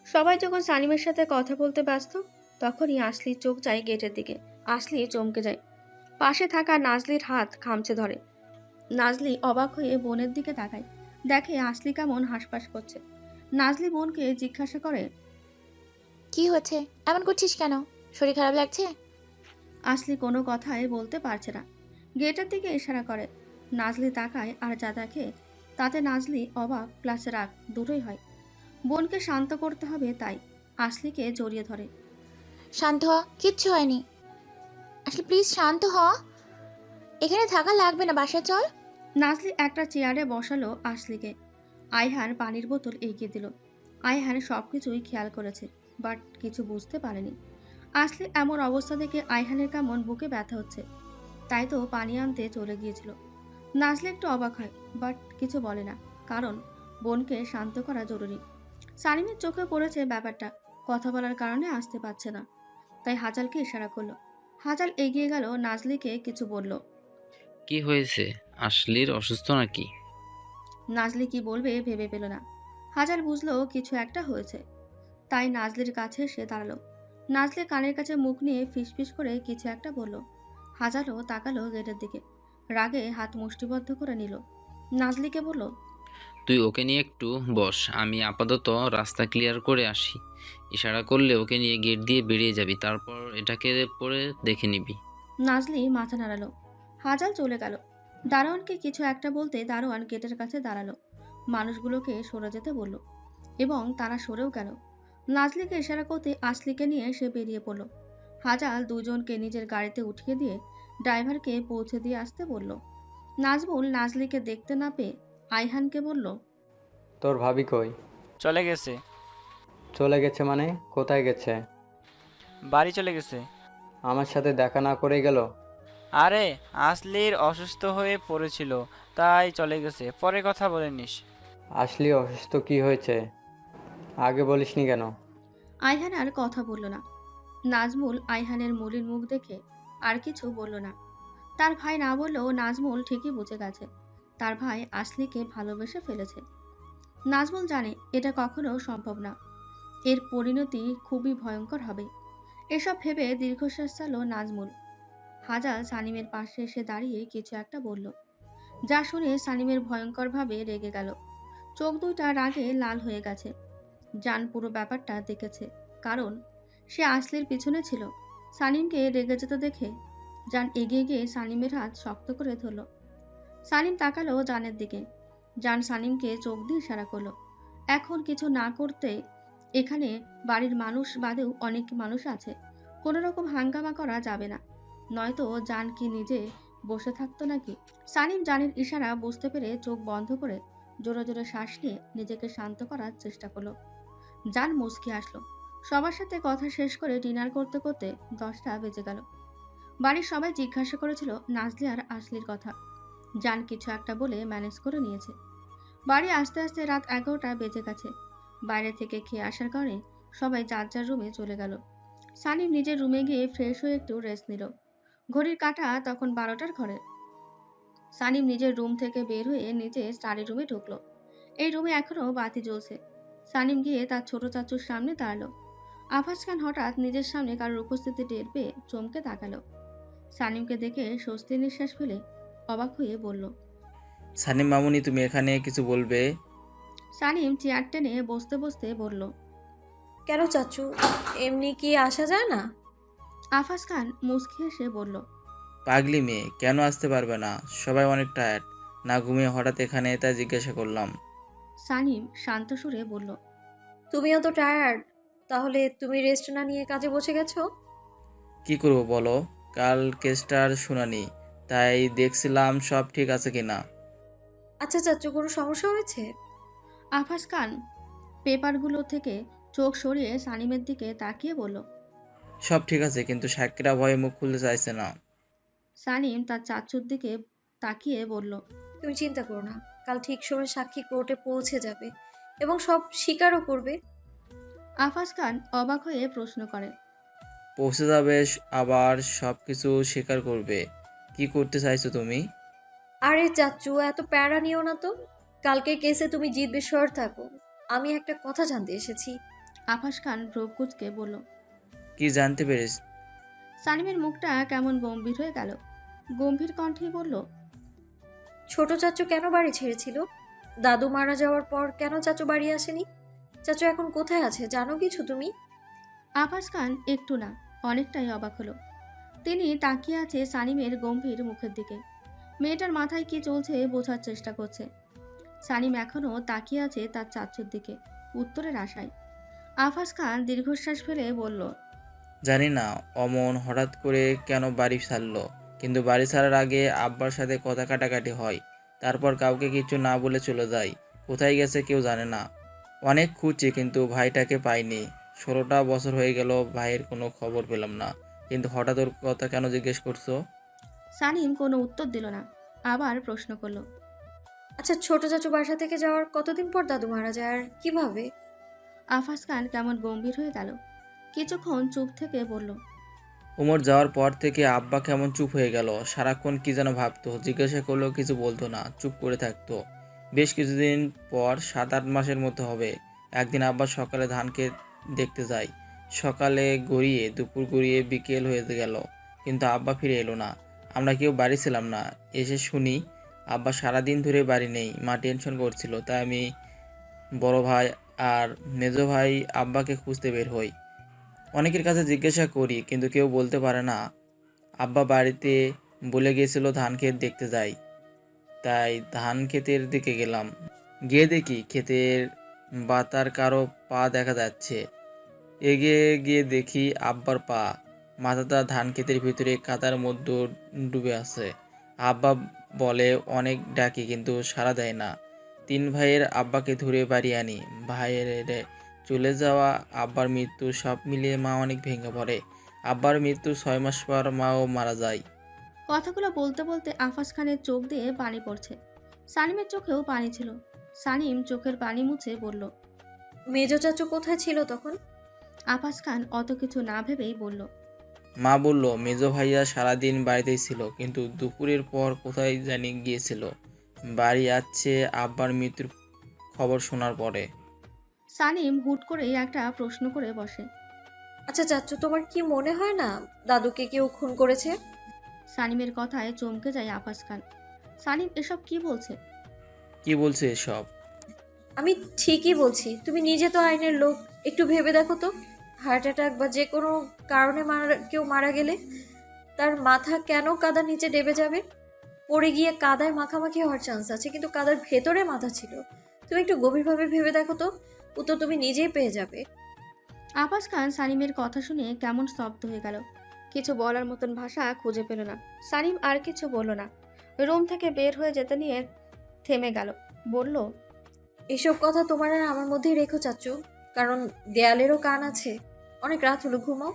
সবাই যখন সানিমের সাথে কথা বলতে ব্যস্ত, তখনই আসলির চোখ যায় গেটের দিকে। আসলি চমকে যায়। পাশে থাকা নাজলির হাত খামচে ধরে। নাজলি অবাক হয়ে বোনের দিকে তাকায়, দেখে আসলি কেমন হাসপাস করছে। নাজলি বোনকে জিজ্ঞাসা করে, কি হয়েছে, এমন করছিস কেন? শরীর খারাপ লাগছে? আসলি কোনো কথাই বলতে পারছে না। গেটের দিকে ইশারা করে। নাজলি তাকায় আর যা দেখে তাতে নাজলি অবাক প্লাস রাগ দুটোই হয়। বোনকে শান্ত করতে হবে তাই আসলিকে জড়িয়ে ধরে। শান্ত হ, কিচ্ছু হয়নি। আসলে প্লিজ শান্ত হ, এখানে থাকা লাগবে না, বাসায় চল। নাজলি একটা চেয়ারে বসালো আসলিকে। আয়হান পানির বোতল এগিয়ে দিল। আয়হান সব কিছুই খেয়াল করেছে, বাট কিছু বুঝতে পারেনি। আসলি এমন অবস্থা দেখে আয়হানের কেমন বুকে ব্যথা হচ্ছে, তাই তো পানি আনতে চলে গিয়েছিল। নাজলি একটু অবাক হয়, বাট কিছু বলে না, কারণ বোনকে শান্ত করা জরুরি। সানিমের চোখে পড়েছে ব্যাপারটা, কথা বলার কারণে আসতে পারছে না, তাই হাজালকে ইশারা করলো। হাজাল এগিয়ে গেল, নাজলিকে কিছু বলল। কি হয়েছে? আসলির অসুস্থ নাকি? নাজলি কি বলবে ভেবে পেল না। হাজাল বুঝলো কিছু একটা হয়েছে, তাই নাজলির কাছে সে দাঁড়ালো। নাজলি কানের কাছে মুখ নিয়ে ফিসফিস করে কিছু একটা বলল। হাজালও তাকালো গেটের দিকে, রাগে হাত মুষ্টিবদ্ধ করে নিল। নাজলিকে বলল, তুই ওকে নিয়ে একটু বস, আমি আপাতত রাস্তা ক্লিয়ার করে আসি। ইশারা করলে ওকে নিয়ে গেট দিয়ে বেরিয়ে যাবি, তারপর এটাকে পরে দেখে নিবি। নাজলি মাথা নাড়ালো। হাজাল চলে গেল। দারোয়ানকে কিছু একটা বলতে দারোয়ান গেটের কাছে দাঁড়ালো। মানুষগুলোকে সরে যেতে বলল এবং তারা সরেও গেল। নাজলিকে ইশারা করতে আসলিকে নিয়ে সে বেরিয়ে পড়ল। হাজাল দুজনকে নিজের গাড়িতে উঠিয়ে দিয়ে ড্রাইভারকে পৌঁছে দিয়ে আসতে বলল। নাজমুল নাজলিকে দেখতে না পেয়ে আয়হানকে বলল, তোর ভাবি কই? চলে গেছে। চলে গেছে মানে? কোথায় গেছে? বাড়ি চলে গেছে। আমার সাথে দেখা না করে গেল? আরে আসলির অসুস্থ হয়ে পড়েছিল, তাই চলে গেছে, পরে কথা বলে নিস। আসলি অসুস্থ? কি হয়েছে আগে বলিসনি কেন? আয়হান আর কথা বলল না। নাজমুল আয়হানের মলিন মুখ দেখে আর কিছু বলল না। তার ভাই না বললেও নাজমুল ঠিকই বুঝে গেছে তার ভাই আসলিকে ভালোবেসে ফেলেছে। নাজমুল জানে এটা কখনো সম্ভব না, এর পরিণতি খুবই ভয়ঙ্কর হবে। এসব ভেবে দীর্ঘশ্বাস ছাড়ল নাজমুল। হাজাল সানিমের পাশে এসে দাঁড়িয়ে কিছু একটা বলল, যা শুনে সানিমের ভয়ঙ্করভাবে রেগে গেল। চোখ দুইটা রাগে লাল হয়ে গেছে। জান পুরো ব্যাপারটা দেখেছে, কারণ সে আসলির পিছনে ছিল। সানিমকে রেগে যেতে দেখে জান এগিয়ে গিয়ে সানিমের হাত শক্ত করে ধরল। সানিম তাকালো জানের দিকে। জান সানিমকে চোখ দিয়ে ইশারা করলো। এখন কিছু না করতে এখানে বাড়ির মানুষ বাদেও অনেক মানুষ আছে, কোনো রকম হাঙ্গামা করা যাবে না, নয়তো জান কি নিজে বসে থাকতো নাকি? সানিম জানের ইশারা বুঝতে পেরে চোখ বন্ধ করে জোরে জোরে শ্বাস নিয়ে নিজেকে শান্ত করার চেষ্টা করলো। জান মুচকি আসলো। সবার সাথে কথা শেষ করে ডিনার করতে করতে 10টা বেজে গেল। বাড়ির সবাই জিজ্ঞাসা করেছিল নাজলি আর আসলির কথা। জান কিছু একটা বলে ম্যানেজ করে নিয়েছে। বাড়ি আসতে আসতে রাত 11টা বেজে গেছে। বাইরে থেকে খেয়ে আসার কারণে সবাই যার যার রুমে চলে গেল। সানিম নিজের রুমে গিয়ে ফ্রেশ হয়ে একটু রেস্ট নিল। ঘড়ির কাঁটা তখন 12টার ঘরে। সানিম নিজের রুম থেকে বের হয়ে নিজে স্টাডি রুমে ঢুকলো। এই রুমে এখনো বাতি জ্বলছে। সানিম গিয়ে তার ছোট চাচুর সামনে দাঁড়ালো। আফাজ খান হঠাৎ নিজের সামনে কারোর উপস্থিতি টের পেয়ে চমকে তাকালো। সানিমকে দেখে স্বস্তির নিঃশ্বাস ফেলে অবাক হয়ে বলল, সানিম মামুনি, তুমি এখানে কিছু বলবে? সানিম চেয়ার টেনে বসতে বসতে বলল, কেন চাচু, এমনি কি আসা যায় না? আফাজ খান মুচকি হেসে বলল, পাগলি মেয়ে, কেন আসতে পারবে না? সবাই অনেক টায়ার্ড, না ঘুমিয়ে হঠাৎ এখানে, তাই জিজ্ঞাসা করলাম। সানিম শান্ত সুরে বলল, তুমিও তো টায়ার্ড, তাহলে তুমি রেস্ট না নিয়ে কাজে বসে গেছো? কি করব বলো, কাল কেসটার শুনানি, তাই দেখছিলাম সব ঠিক আছে কিনা। আচ্ছা চাচু, কোনো সমস্যা হয়েছে? আফাজ খান পেপারগুলো থেকে চোখ সরিয়ে সানিমের দিকে তাকিয়ে বলল। সব ঠিক আছে, কিন্তু সাক্ষীরা ভয়ে মুখ খুলতে চাইছে না। সানিম তার চাচুর দিকে তাকিয়ে বলল, তুমি চিন্তা করো না, কাল ঠিক সময় সাক্ষী কোর্টে পৌঁছে যাবে এবং সব স্বীকারও করবে। আফাজ খান অবাক হয়ে প্রশ্ন করে, পৌঁছে যাবে আবার সব কিছু স্বীকার করবে? কি করতে চাইছো তুমি? আরে চাচু, এত প্যারা নিও না তো। কালকের কেসে তুমি জিতবে, শহর থাকো। আমি একটা কথা জানতে এসেছি। আফাজ খান ভ্রু কুঁচকে বলল। কি জানতে পেরেছ? সানিমের মুখটা কেমন গম্ভীর হয়ে গেল। গম্ভীর কণ্ঠে বলল, ছোট চাচু কেন বাড়ি ছেড়েছিল? দাদু মারা যাওয়ার পর কেন চাচু বাড়ি আসেনি? চাচু এখন কোথায় আছে জানো কিছু তুমি? আফাজ খান একটু না অনেকটাই অবাক হলো। তিনি তাকিয়ে আছে সানিমের গম্ভীর মুখের দিকে। মেয়েটার মাথায় কি চলছে বোঝার চেষ্টা করছে। সানিম এখনও তাকিয়ে আছে তার চাচুর দিকে, উত্তরের আশায়। আফাজ খান দীর্ঘশ্বাস ফেলে বলল, জানি না অমন হঠাৎ করে কেন বাড়ি ছাড়লো, কিন্তু বাড়ি ছাড়ার আগে আব্বার সাথে কথা কাটাকাটি হয়, তারপর কাউকে কিছু না বলে চলে যায়। কোথায় গেছে কেউ জানে না। অনেক খুঁজছি কিন্তু ভাইটাকে পাইনি। 16টা বছর হয়ে গেল, ভাইয়ের কোনো খবর পেলাম না। কিন্তু হঠাৎ ওর কথা কেন জিজ্ঞেস করছো? সানিম কোনো উত্তর দিল না, আবার প্রশ্ন করলো, আচ্ছা, ছোট চাচু বাসা থেকে যাওয়ার কতদিন পর দাদু মারা যায় আর কিভাবে? আফাজ খান কেমন গম্ভীর হয়ে গেল। কিছুক্ষণ চুপ থেকে বলল, উমর যাওয়ার পর থেকে আব্বা কেমন চুপ হয়ে গেল, সারাক্ষণ কি যেন ভাবতো, জিজ্ঞাসা করলেও কিছু বলতো না, চুপ করে থাকতো। বেশ কিছুদিন পর 7-8 মাসের মতো হবে, একদিন আব্বা সকালে ধানকে দেখতে যায়। সকালে গড়িয়ে দুপুর গড়িয়ে বিকেল হয়ে গেল, কিন্তু আব্বা ফিরে এলো না। আমরা কেউ বাড়ি ছিলাম না। এসে শুনি আব্বা সারাদিন ধরে বাড়ি নেই। মা টেনশন করছিল, তাই আমি, বড় ভাই আর মেজো ভাই আব্বাকে খুঁজতে বের হই। অনেকের কাছে জিজ্ঞাসা করি, কিন্তু কেউ বলতে পারে না। আব্বা বাড়িতে বলে গিয়েছিল ধান ক্ষেত দেখতে যাই, তাই ধান ক্ষেতের দিকে গেলাম। গিয়ে দেখি ক্ষেতের বাতার কারো পা দেখা যাচ্ছে। এগিয়ে গিয়ে দেখি আব্বার পা, মাথাটা ধান ক্ষেতের ভিতরে কাদার মধ্যে ডুবে আছে। আব্বা বলে অনেক ডাকি কিন্তু সাড়া দেয় না। 3 ভাইয়ের আব্বাকে ধরে বাড়ি আনি। ভাইয়ের চলে যাওয়া, আব্বার মৃত্যু, সব মিলিয়ে মা অনেক ভেঙে পড়ে। আব্বার মৃত্যুর 6 মাস পর মাও মারা যায়। কথাগুলো বলতে বলতে আফাজ খানের চোখ দিয়ে পানি পড়ছে। সানিমের চোখেও পানি ছিল। সানিম চোখের পানি মুছে বলল, মেজো চাচু কোথায় ছিল তখন? আফাজ খান অত কিছু না ভেবেই বলল, মা বলল মেজো ভাইয়া সারাদিন বাড়িতেই ছিল, কিন্তু দুপুরের পর কোথায় জানি গিয়েছিল। বাড়ি আসছে আব্বার মৃত্যুর খবর শোনার পরে। সানিম হুট করেই একটা প্রশ্ন করে বসে, আচ্ছা চাচু, তোমার কি মনে হয় না দাদুকে কেউ খুন করেছে? সানিমের কথায় চমকে যায় আফাজ খান। সানিম এসব কি বলছে? কি বলছে এসব? আমি ঠিকই বলছি, তুমি নিজে তো আইনের লোক, একটু ভেবে দেখো তো। হার্ট অ্যাটাক বা যে কোনো কারণে কেউ মারা গেলে তার মাথা কেন কাদার নিচে ডেবে যাবে? পড়ে গিয়ে কাদায় মাখামাখি হওয়ার চান্স আছে, কিন্তু কাদার ভেতরে মাথা ছিল। তুমি একটু গভীরভাবে ভেবে দেখো তো, উত্তর তুমি নিজেই পেয়ে যাবে। আফাজ খান সানিমের কথা শুনে কেমন স্তব্ধ হয়ে গেল। কিছু বলার মতন ভাষা খুঁজে পেল না। সানিম আর কিছু বলল না। রুম থেকে বের হয়ে যেতে নিয়ে থেমে গেল। বলল, এসব কথা তোমার আর আমার মধ্যেই রেখো চাচু, কারণ দেয়ালেরও কান আছে। অনেক রাত হলো, ঘুমাও।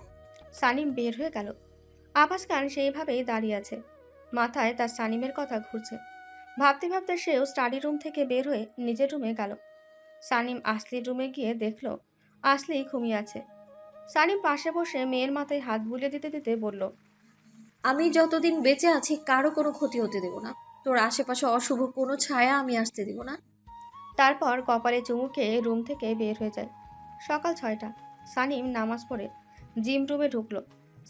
সানিম বের হয়ে গেল। আভাস খান সেইভাবেই দাঁড়িয়ে আছে, মাথায় তার সানিমের কথা ঘুরছে। ভাবতে ভাবতে সেও স্টাডি রুম থেকে বের হয়ে নিজের রুমে গেল। সানিম আসলির রুমে গিয়ে দেখল আসলি ঘুমিয়ে আছে। সানিম পাশে বসে মেয়ের মাথায় হাত বুলিয়ে দিতে দিতে বলল, আমি যতদিন বেঁচে আছি কারো কোনো ক্ষতি হতে দেব না। তোর আশেপাশে অশুভ কোনো ছায়া আমি আসতে দেব না। তারপর কপালে চুমু খেয়ে রুম থেকে বের হয়ে যায়। সকাল 6টা। সানিম নামাজ পড়ে জিম রুমে ঢুকলো।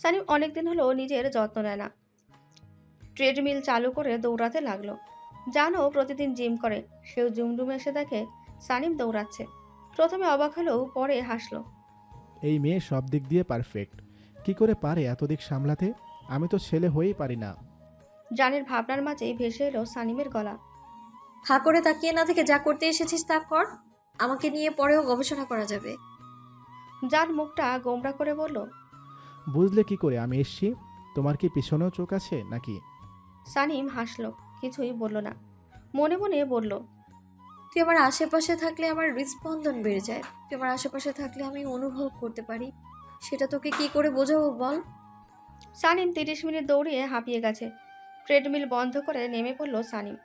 সানিম অনেকদিন হলো নিজের যত্ন নেয় না। ট্রেডমিল চালু করে দৌড়াতে লাগলো। জানো প্রতিদিন জিম করে, সেও জিম রুমে এসে দেখে সানিম দৌড়াচ্ছে। প্রথমে অবাক হলেও পরে হাসলো। এই মেয়ে সব দিক দিয়ে পারফেক্ট। কি করে পারে এত দিক সামলাতে? আমি তো ছেলে হয়েই পারি না। জানের ভাবনার মাঝেই ভেসে এলো সানিমের গলা। হা করে তাকিয়ে না থেকে যা করতে এসেছিস তা কর। আমাকে নিয়ে পরেও গবেষণা করা যাবে। জান মুখটা গোমরা করে বলল, বুঝলে কি করে আমি এসছি? তোমার কি পিছনেও চোখ আছে নাকি? সানিম হাসলো, কিছুই বলল না। মনে মনে বলল, তুই আমার আশেপাশে থাকলে আমার হৃদস্পন্দন বেড়ে যায়। তুই আমার আশেপাশে থাকলে আমি অনুভব করতে পারি। সেটা তোকে কি করে বোঝাবো বল? সানিম 30 মিনিট দৌড়িয়ে হাঁপিয়ে গেছে। ট্রেডমিল বন্ধ করে নেমে পড়ল সানিম।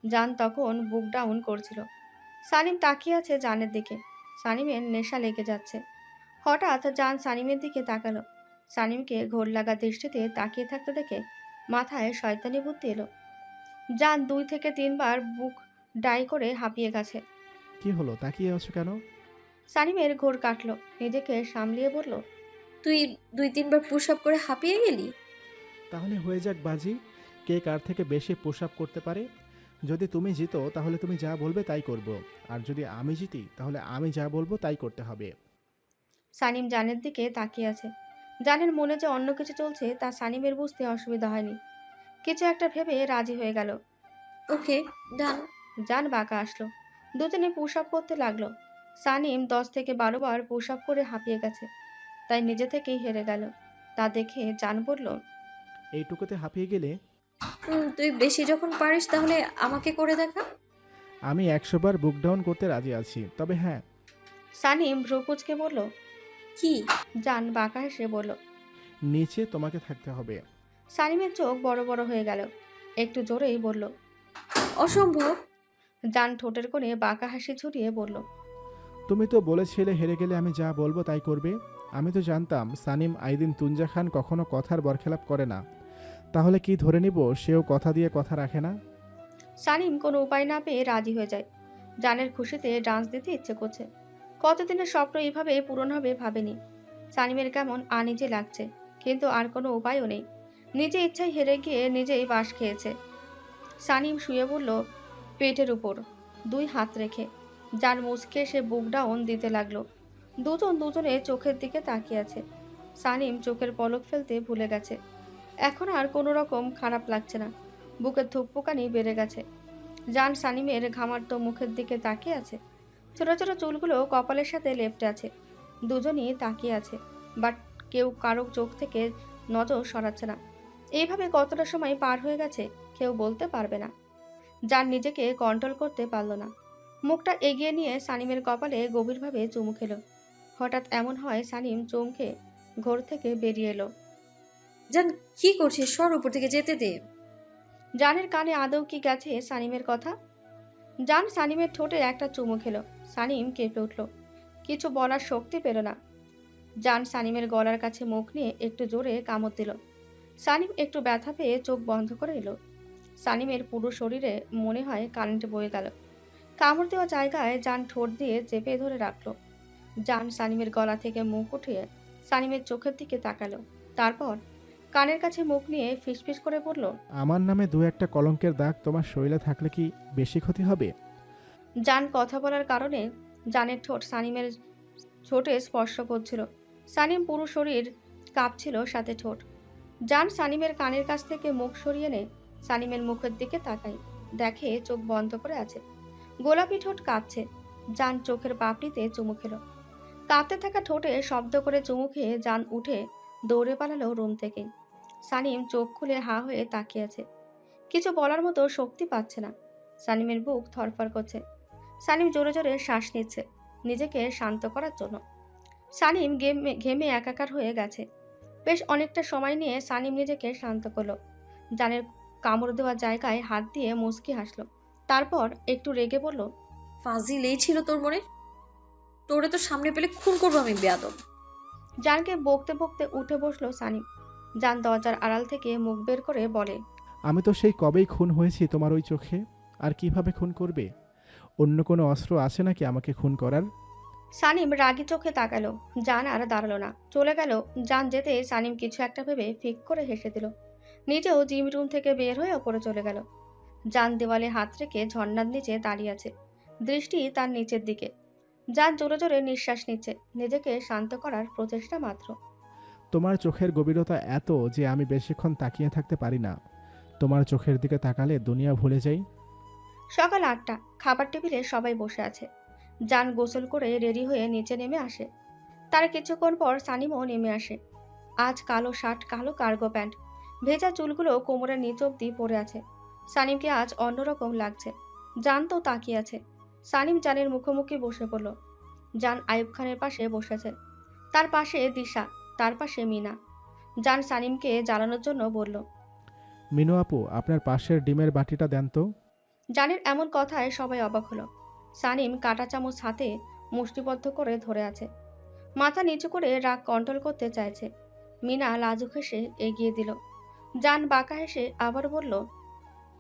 জান তখন বুক ডাউন করছিল। সানিম তাকিয়ে আছে জানের দিকে। সানিমের নেশা লেগে যাচ্ছে। হঠাৎ জান সানিমের দিকে তাকালো। সানিমকে ঘোর লাগা দৃষ্টিতে তাকিয়ে থাকতে দেখে মাথায় শয়তানি বুদ্ধি এলো। জান 2 থেকে 3 বার বুক ডাই করে হাঁপিয়ে গেছে। কি হলো, তাকিয়ে আছো কেন? সানিমের ঘোর কাটলো, নিজেকে সামলিয়ে বলল, তুই 2-3 বার পুশ আপ করে হাঁপিয়ে গেলি? তাহলে হয়ে যাক বাজি, কে কার থেকে বেশি পুশ আপ করতে পারে। যদি তুমি জিতো তাহলে তুমি যা বলবে তাই করব, আর যদি আমি জিতি তাহলে আমি যা বলবো তাই করতে হবে। সানিম জানের দিকে তাকিয়ে আছে। জানের মনে যে অন্য কিছু চলছে তা সানিমের বুঝতে অসুবিধা হয়নি। কিছু একটা ভেবে রাজি হয়ে গেল। ওকে, ডান। জান বাঁকা আসলো। দুজনে পুশ আপ করতে লাগলো। সানিম 10 থেকে 12 বার পুশ আপ করে হাঁপিয়ে গেছে, তাই নিজে থেকেই হেরে গেল। তা দেখে জান বলল, এইটুকুতে হাঁপিয়ে গেলে? তুই বেশি যখন পারিস তাহলে আমাকে করে দেখা। আমি 100 বার বুক ডাউন করতে রাজি আছি, তবে হ্যাঁ। সানিম ভ্রু কুঁচকে বলল, কি? জান বাঁকা হেসে বলল, নিচে তোমাকে থাকতে হবে। সানিমের চোখ বড় বড় হয়ে গেল। একটু জোরেই বলল, অসম্ভব। জান ঠোঁটের কোণে বাঁকা হাসি ঝুরিয়ে বলল, তুমি তো বলেছিলে হেরে গেলে আমি যা বলবো তাই করবে। আমি তো জানতাম সানিম আইদিন তুঞ্জা খান কখনো কথার বরখেলাপ করে না। তাহলে কি ধরে নিব সেও কথা দিয়ে কথা রাখে না? সানিম কোনো উপায় না পেয়ে রাজি হয়ে যায়। জানের খুশিতে ডান্স দিতে ইচ্ছে করছে। কতদিনের স্বপ্ন এইভাবে পূরণ হবে ভাবেনি। সানিমের কেমন আনিজে লাগছে, কিন্তু আর কোনো উপায়ও নেই। নিজে ইচ্ছায় হেরে গিয়ে নিজেই বাঁশ খেয়েছে। সানিম শুয়ে পড়ল পেটের উপর, 2 হাত রেখে। যার মুচকে সে বুক ডাউন দিতে লাগলো। দুজনে চোখের দিকে তাকিয়ে আছে। সানিম চোখের পলক ফেলতে ভুলে গেছে। এখন আর কোনো রকম খারাপ লাগছে না। বুকের ধুকপুকানি বেড়ে গেছে। জান সানিমের ঘামার্ত মুখের দিকে তাকিয়ে আছে। ছোট ছোট চুলগুলো কপালের সাথে লেপ্টে আছে। দুজনই তাকিয়ে আছে, বাট কেউ কারো চোখ থেকে নজর সরাচ্ছে না। এইভাবে কতটা সময় পার হয়ে গেছে কেউ বলতে পারবে না। জান নিজেকে কন্ট্রোল করতে পারল না। মুখটা এগিয়ে নিয়ে সানিমের কপালে গভীরভাবে চুমু খেলো। হঠাৎ এমন হয় সানিম চমকে ঘোর থেকে বেরিয়ে এলো। জান কি করছিস? সর, উপর থেকে যেতে দে। জানের কানে আদৌ কি গেছে সানিমের কথা? জান সানিমের ঠোঁটে একটা চুমু খেলো। সানিম কেঁপে উঠল, কিছু বলার শক্তি পেল না। জান সানিমের গলার কাছে মুখ নিয়ে একটু জোরে কামড় দিল। সানিম একটু ব্যথা পেয়ে চোখ বন্ধ করে এলো। সানিমের পুরো শরীরে মনে হয় কারেন্ট বয়ে গেল। কামড় দেওয়া জায়গায় জান ঠোঁট দিয়ে চেপে ধরে রাখলো। জান সানিমের গলা থেকে মুখ উঠিয়ে সানিমের চোখের দিকে তাকালো। তারপর কানের কাছে মুখ নিয়ে ফিসফিস করে বলল, আমার নামে 2-1টা কলঙ্কের দাগ তোমার শরীরে থাকলে কি বেশি ক্ষতি হবে? জান কথা বলার কারণে জানের ঠোঁট সানিমের ঠোঁটে স্পর্শ করছিল। সানিম পুরো শরীর কাঁপছিল, সাথে ঠোঁট। জান সানিমের কানের কাছ থেকে মুখ সরিয়ে নে সানিমের মুখের দিকে তাকাই, দেখে চোখ বন্ধ করে আছে। গোলাপি ঠোঁট কাঁপছে। জান চোখের পাপড়িতে চুমু খেলো। কাঁপতে থাকা ঠোঁটে শব্দ করে চুমু খেয়ে জান উঠে দৌড়ে পালালো রুম থেকে। সানিম চোখ খুলে হা হয়ে তাকিয়ে আছে। কিছু বলার মতো শক্তি পাচ্ছে না। সানিমের বুক ধরফর করছে। সানিম জোরে জোরে শ্বাস নিচ্ছে নিজেকে শান্ত করার জন্য। সানিম ঘেমে একাকার হয়ে গেছে। বেশ অনেকটা সময় নিয়ে সানিম নিজেকে শান্ত করলো। জানের কামড় দেওয়া জায়গায় হাত দিয়ে মুচকি হাসলো। তারপর একটু রেগে বলল, ফাজিল এই ছিল তোর মনে? তোরে তো সামনে পেলে খুন করবো আমি, বেয়াদব। জানকে বকতে বকতে উঠে বসলো সানিম। জান দরজার আড়াল থেকে মুখ বের করে বলে, আমি তো সেই কবেই খুন হয়েছি তোমার ওই চোখে। আর কিভাবে খুন করবে? অন্য কোনো অস্ত্র আছে নাকি আমাকে খুন করার? সানিম রাগি চোখে তাকালো। জান আর দাঁড়ালো না, চলে গেল। জান যেতে সানিম কিছু একটা ভেবে ফিক করে হেসে দিল। নিজেও জিম রুম থেকে বের হয়ে ওপরে চলে গেল। জান দেওয়ালে হাত রেখে ঝর্ণার নিচে দাঁড়িয়ে আছে, দৃষ্টি তার নিচের দিকে। জান জোরে জোরে নিঃশ্বাস নিচ্ছে, নিজেকে শান্ত করার প্রচেষ্টা মাত্র। তোমার চোখের গভীরতা এত যে আমি বেশিক্ষণ তাকিয়ে থাকতে পারি না। তোমার চোখের দিকে তাকালে দুনিয়া ভুলে যাই। সকাল 8টা, খাবার টেবিলে সবাই বসে আছে। জান গোসল করে রেডি হয়ে নিচে নেমে আসে। তার কিছুক্ষণ পর সানিমও নেমে আসে। আজ কালো শার্ট, কালো কার্গো প্যান্ট, ভেজা চুলগুলো কোমরের নিচ অব্দি পড়ে আছে। সানিমকে আজ অন্যরকম লাগছে। জান তো তাকিয়ে আছে। সানিম জানের মুখোমুখি বসে পড়ল। জান আইয়ুব খানের পাশে বসেছে। তার পাশে দিশা, তার পাশে মিনা। জান সানিমকে জ্বালানোর জন্য বলল, মিনু আপু, আপনার পাশের ডিমের বাটিটা দেন তো। জানের এমন কথায় সবাই অবাক হলো। সানিম কাঁটা চামচ হাতে মুষ্টিবদ্ধ করে ধরে আছে, মাথা নিচু করে রাগ কন্ট্রোল করতে চাইছে। মিনা লাজুক হেসে এগিয়ে দিল। জান বাঁকা হেসে আবার বলল,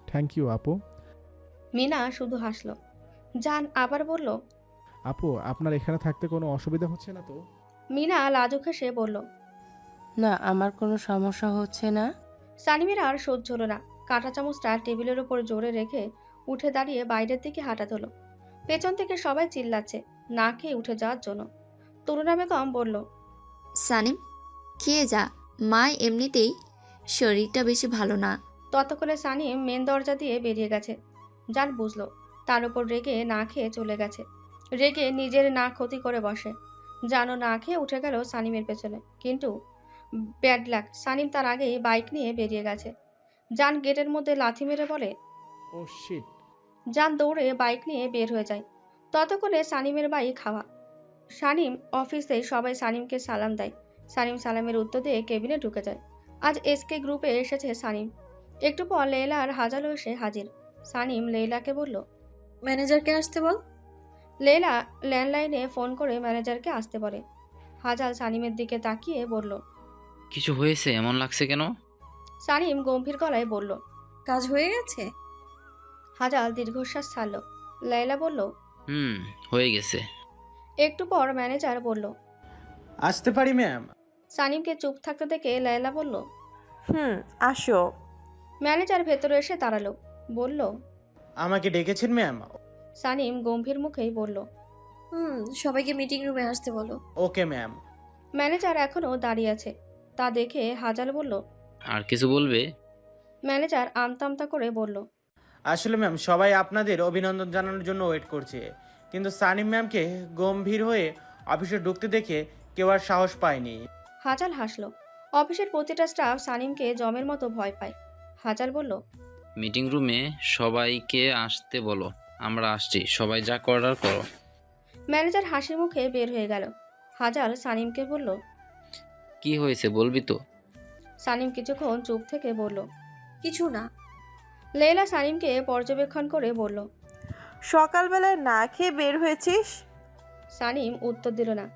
থ্যাংক ইউ আপু। মিনা শুধু হাসলো। জান আবার বলল, আপু, আপনার এখানে থাকতে কোনো অসুবিধা হচ্ছে না তো? মিনা লাজুক হেসে বলল, না, আমার কোনো সমস্যা হচ্ছে না। সানিমের আর সহ্য হলো না। কাঁটা চামচটা টেবিলের উপর জোরে রেখে উঠে দাঁড়িয়ে বাইরের দিকে হাঁটা দিল। পেছন থেকে সবাই চিল্লাচ্ছে না খেয়ে উঠে যাওয়ার জন্য। তরুণা বেগম বলল, সানিম, খেয়ে যা, মা এমনিতেই শরীরটা বেশি ভালো না। ততক্ষণে সানিম মেন দরজা দিয়ে বেরিয়ে গেছে। জান বুঝলো তার উপর রেগে না খেয়ে চলে গেছে। রেগে নিজের না ক্ষতি করে বসে। জানও না খেয়ে উঠে গেল সানিমের পেছনে। কিন্তু ব্যাড লাক, সানিম তার আগেই বাইক নিয়ে বেরিয়ে গেছে। জান গেটের মধ্যে লাথি মেরে বলে, ও শিট। জান দৌড়ে বাইক নিয়ে বের হয়ে যায়। ততক্ষণে সানিমের বাইক হাওয়া। সানিম অফিসে সবাই সানিমকে সালাম দেয়। সানিম সালামের উত্তর দিয়ে কেবিনে ঢুকে যায়। আজ এসকে গ্রুপে এসেছে সানিম। একটু পর লেলা আর হাজালও এসে হাজির। সানিম লেলাকে বলল, ম্যানেজারকে আসতে বল। লেলা ল্যান্ডলাইনে ফোন করে ম্যানেজারকে আসতে বলে। হাজাল সানিমের দিকে তাকিয়ে বলল, কিছু হয়েছে এমন লাগছে কেন? সানিম গম্ভীর গলায় বলল, কাজ হয়ে গেছে। হাজাল দীর্ঘশ্বাস ছাড়ল। লেলা বলল, হয়ে গেছে। একটু পর ম্যানেজার বলল, আসতে পারি ম্যাম? সানিমকে চুপ থাকতে দেখে লেলা বলল, আসো। ম্যানেজার ভেতরে এসে দাঁড়ালো। বলল, আমাকে ডেকেছেন ম্যাম? সানিম গম্ভীর মুখেই বলল, সবাইকে মিটিং রুমে আসতে বলো। Okay ma'am. ম্যানেজার এখনো দাঁড়িয়ে আছে। তা দেখে হাজাল বলল, আর কিছু বলবে? ম্যানেজার আমতা আমতা করে বলল, আসলে ম্যাম, সবাই আপনাদের অভিনন্দন জানানোর জন্য ওয়েট করছে, কিন্তু সানিম ম্যামকে গম্ভীর হয়ে অফিসে ঢুকতে দেখে কেউ আর সাহস পায়নি। হাজাল হাসলো। অফিসের প্রতিটা স্টাফ সানিমকে জমের মতো ভয় পায়। হাজাল বলল, মিটিং রুমে সবাইকে আসতে বলো, আমরা আসছি, সবাই যা করার করো। ম্যানেজার হাসি মুখে বের হয়ে গেল। হাজাল সানিমকে বলল, কি হয়েছে বলবি তো? সানিম কিছুক্ষণ চুপ থেকে বলল, কিছু না। লেলা সানিমকে পর্যবেক্ষণ করে বলল, সকালবেলায় না খেয়ে বের হয়েছিস? সানিম উত্তর দিল না।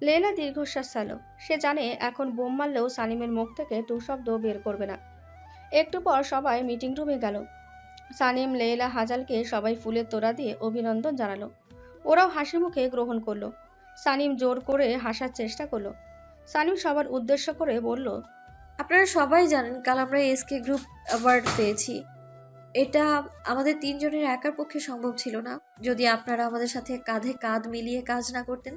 লেলা দীর্ঘশ্বাস ছাড়ল। সে জানে এখন বোম মারলেও সানিমের মুখ থেকে টু শব্দ বের করবে না। একটু পর সবাই মিটিং রুমে গেল। সানিম, লেলা, হাজালকে সবাই ফুলের তোড়া দিয়ে অভিনন্দন জানালো। ওরাও হাসি মুখে গ্রহণ করলো। সানিম জোর করে হাসার চেষ্টা করলো। সানিম সবার উদ্দেশ্য করে বলল, আপনারা সবাই জানেন কাল আমরা এসকে গ্রুপ অ্যাওয়ার্ড পেয়েছি। এটা আমাদের তিনজনের একার পক্ষে সম্ভব ছিল না যদি আপনারা আমাদের সাথে কাঁধে কাঁধ মিলিয়ে কাজ না করতেন।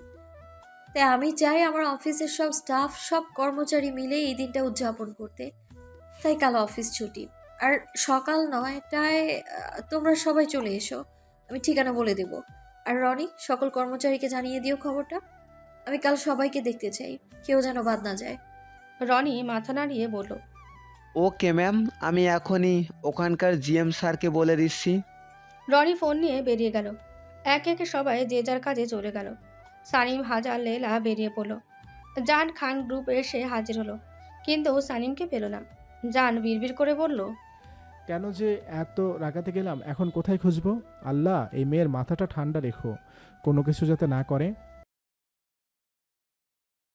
তাই আমি চাই আমার অফিসের সব স্টাফ, সব কর্মচারী মিলে এই দিনটা উদযাপন করতে। তাই কাল অফিস ছুটি। আর সকাল 9টায় তোমরা সবাই চলে এসো, আমি ঠিকানা বলে দেব। আর রনি, সকল কর্মচারীকে জানিয়ে দিও খবরটা। আমি কাল সবাইকে দেখতে চাই, কেউ যেন বাদ না যায়। রনি মাথা নাড়িয়ে বলল, ওকে ম্যাম, আমি এখনই ওখানকার জিএম স্যারকে বলে দিচ্ছি। রনি ফোন নিয়ে বেরিয়ে গেল। একে একে সবাই যে যার কাজে চলে গেল। সানিম হাজার লেলা বেরিয়ে পড়ল। জান খান গ্রুপ এসে হাজির হলো, কিন্তু সানিমকে পেল না। জান বিড়বিড় করে বলল, কেন যে এত রাগাতে গেলাম, এখন কোথায় খুঁজবো? আল্লাহ, এই মেয়ের মাথাটা ঠান্ডা রেখো, কোনো কিছু যাতে না করে।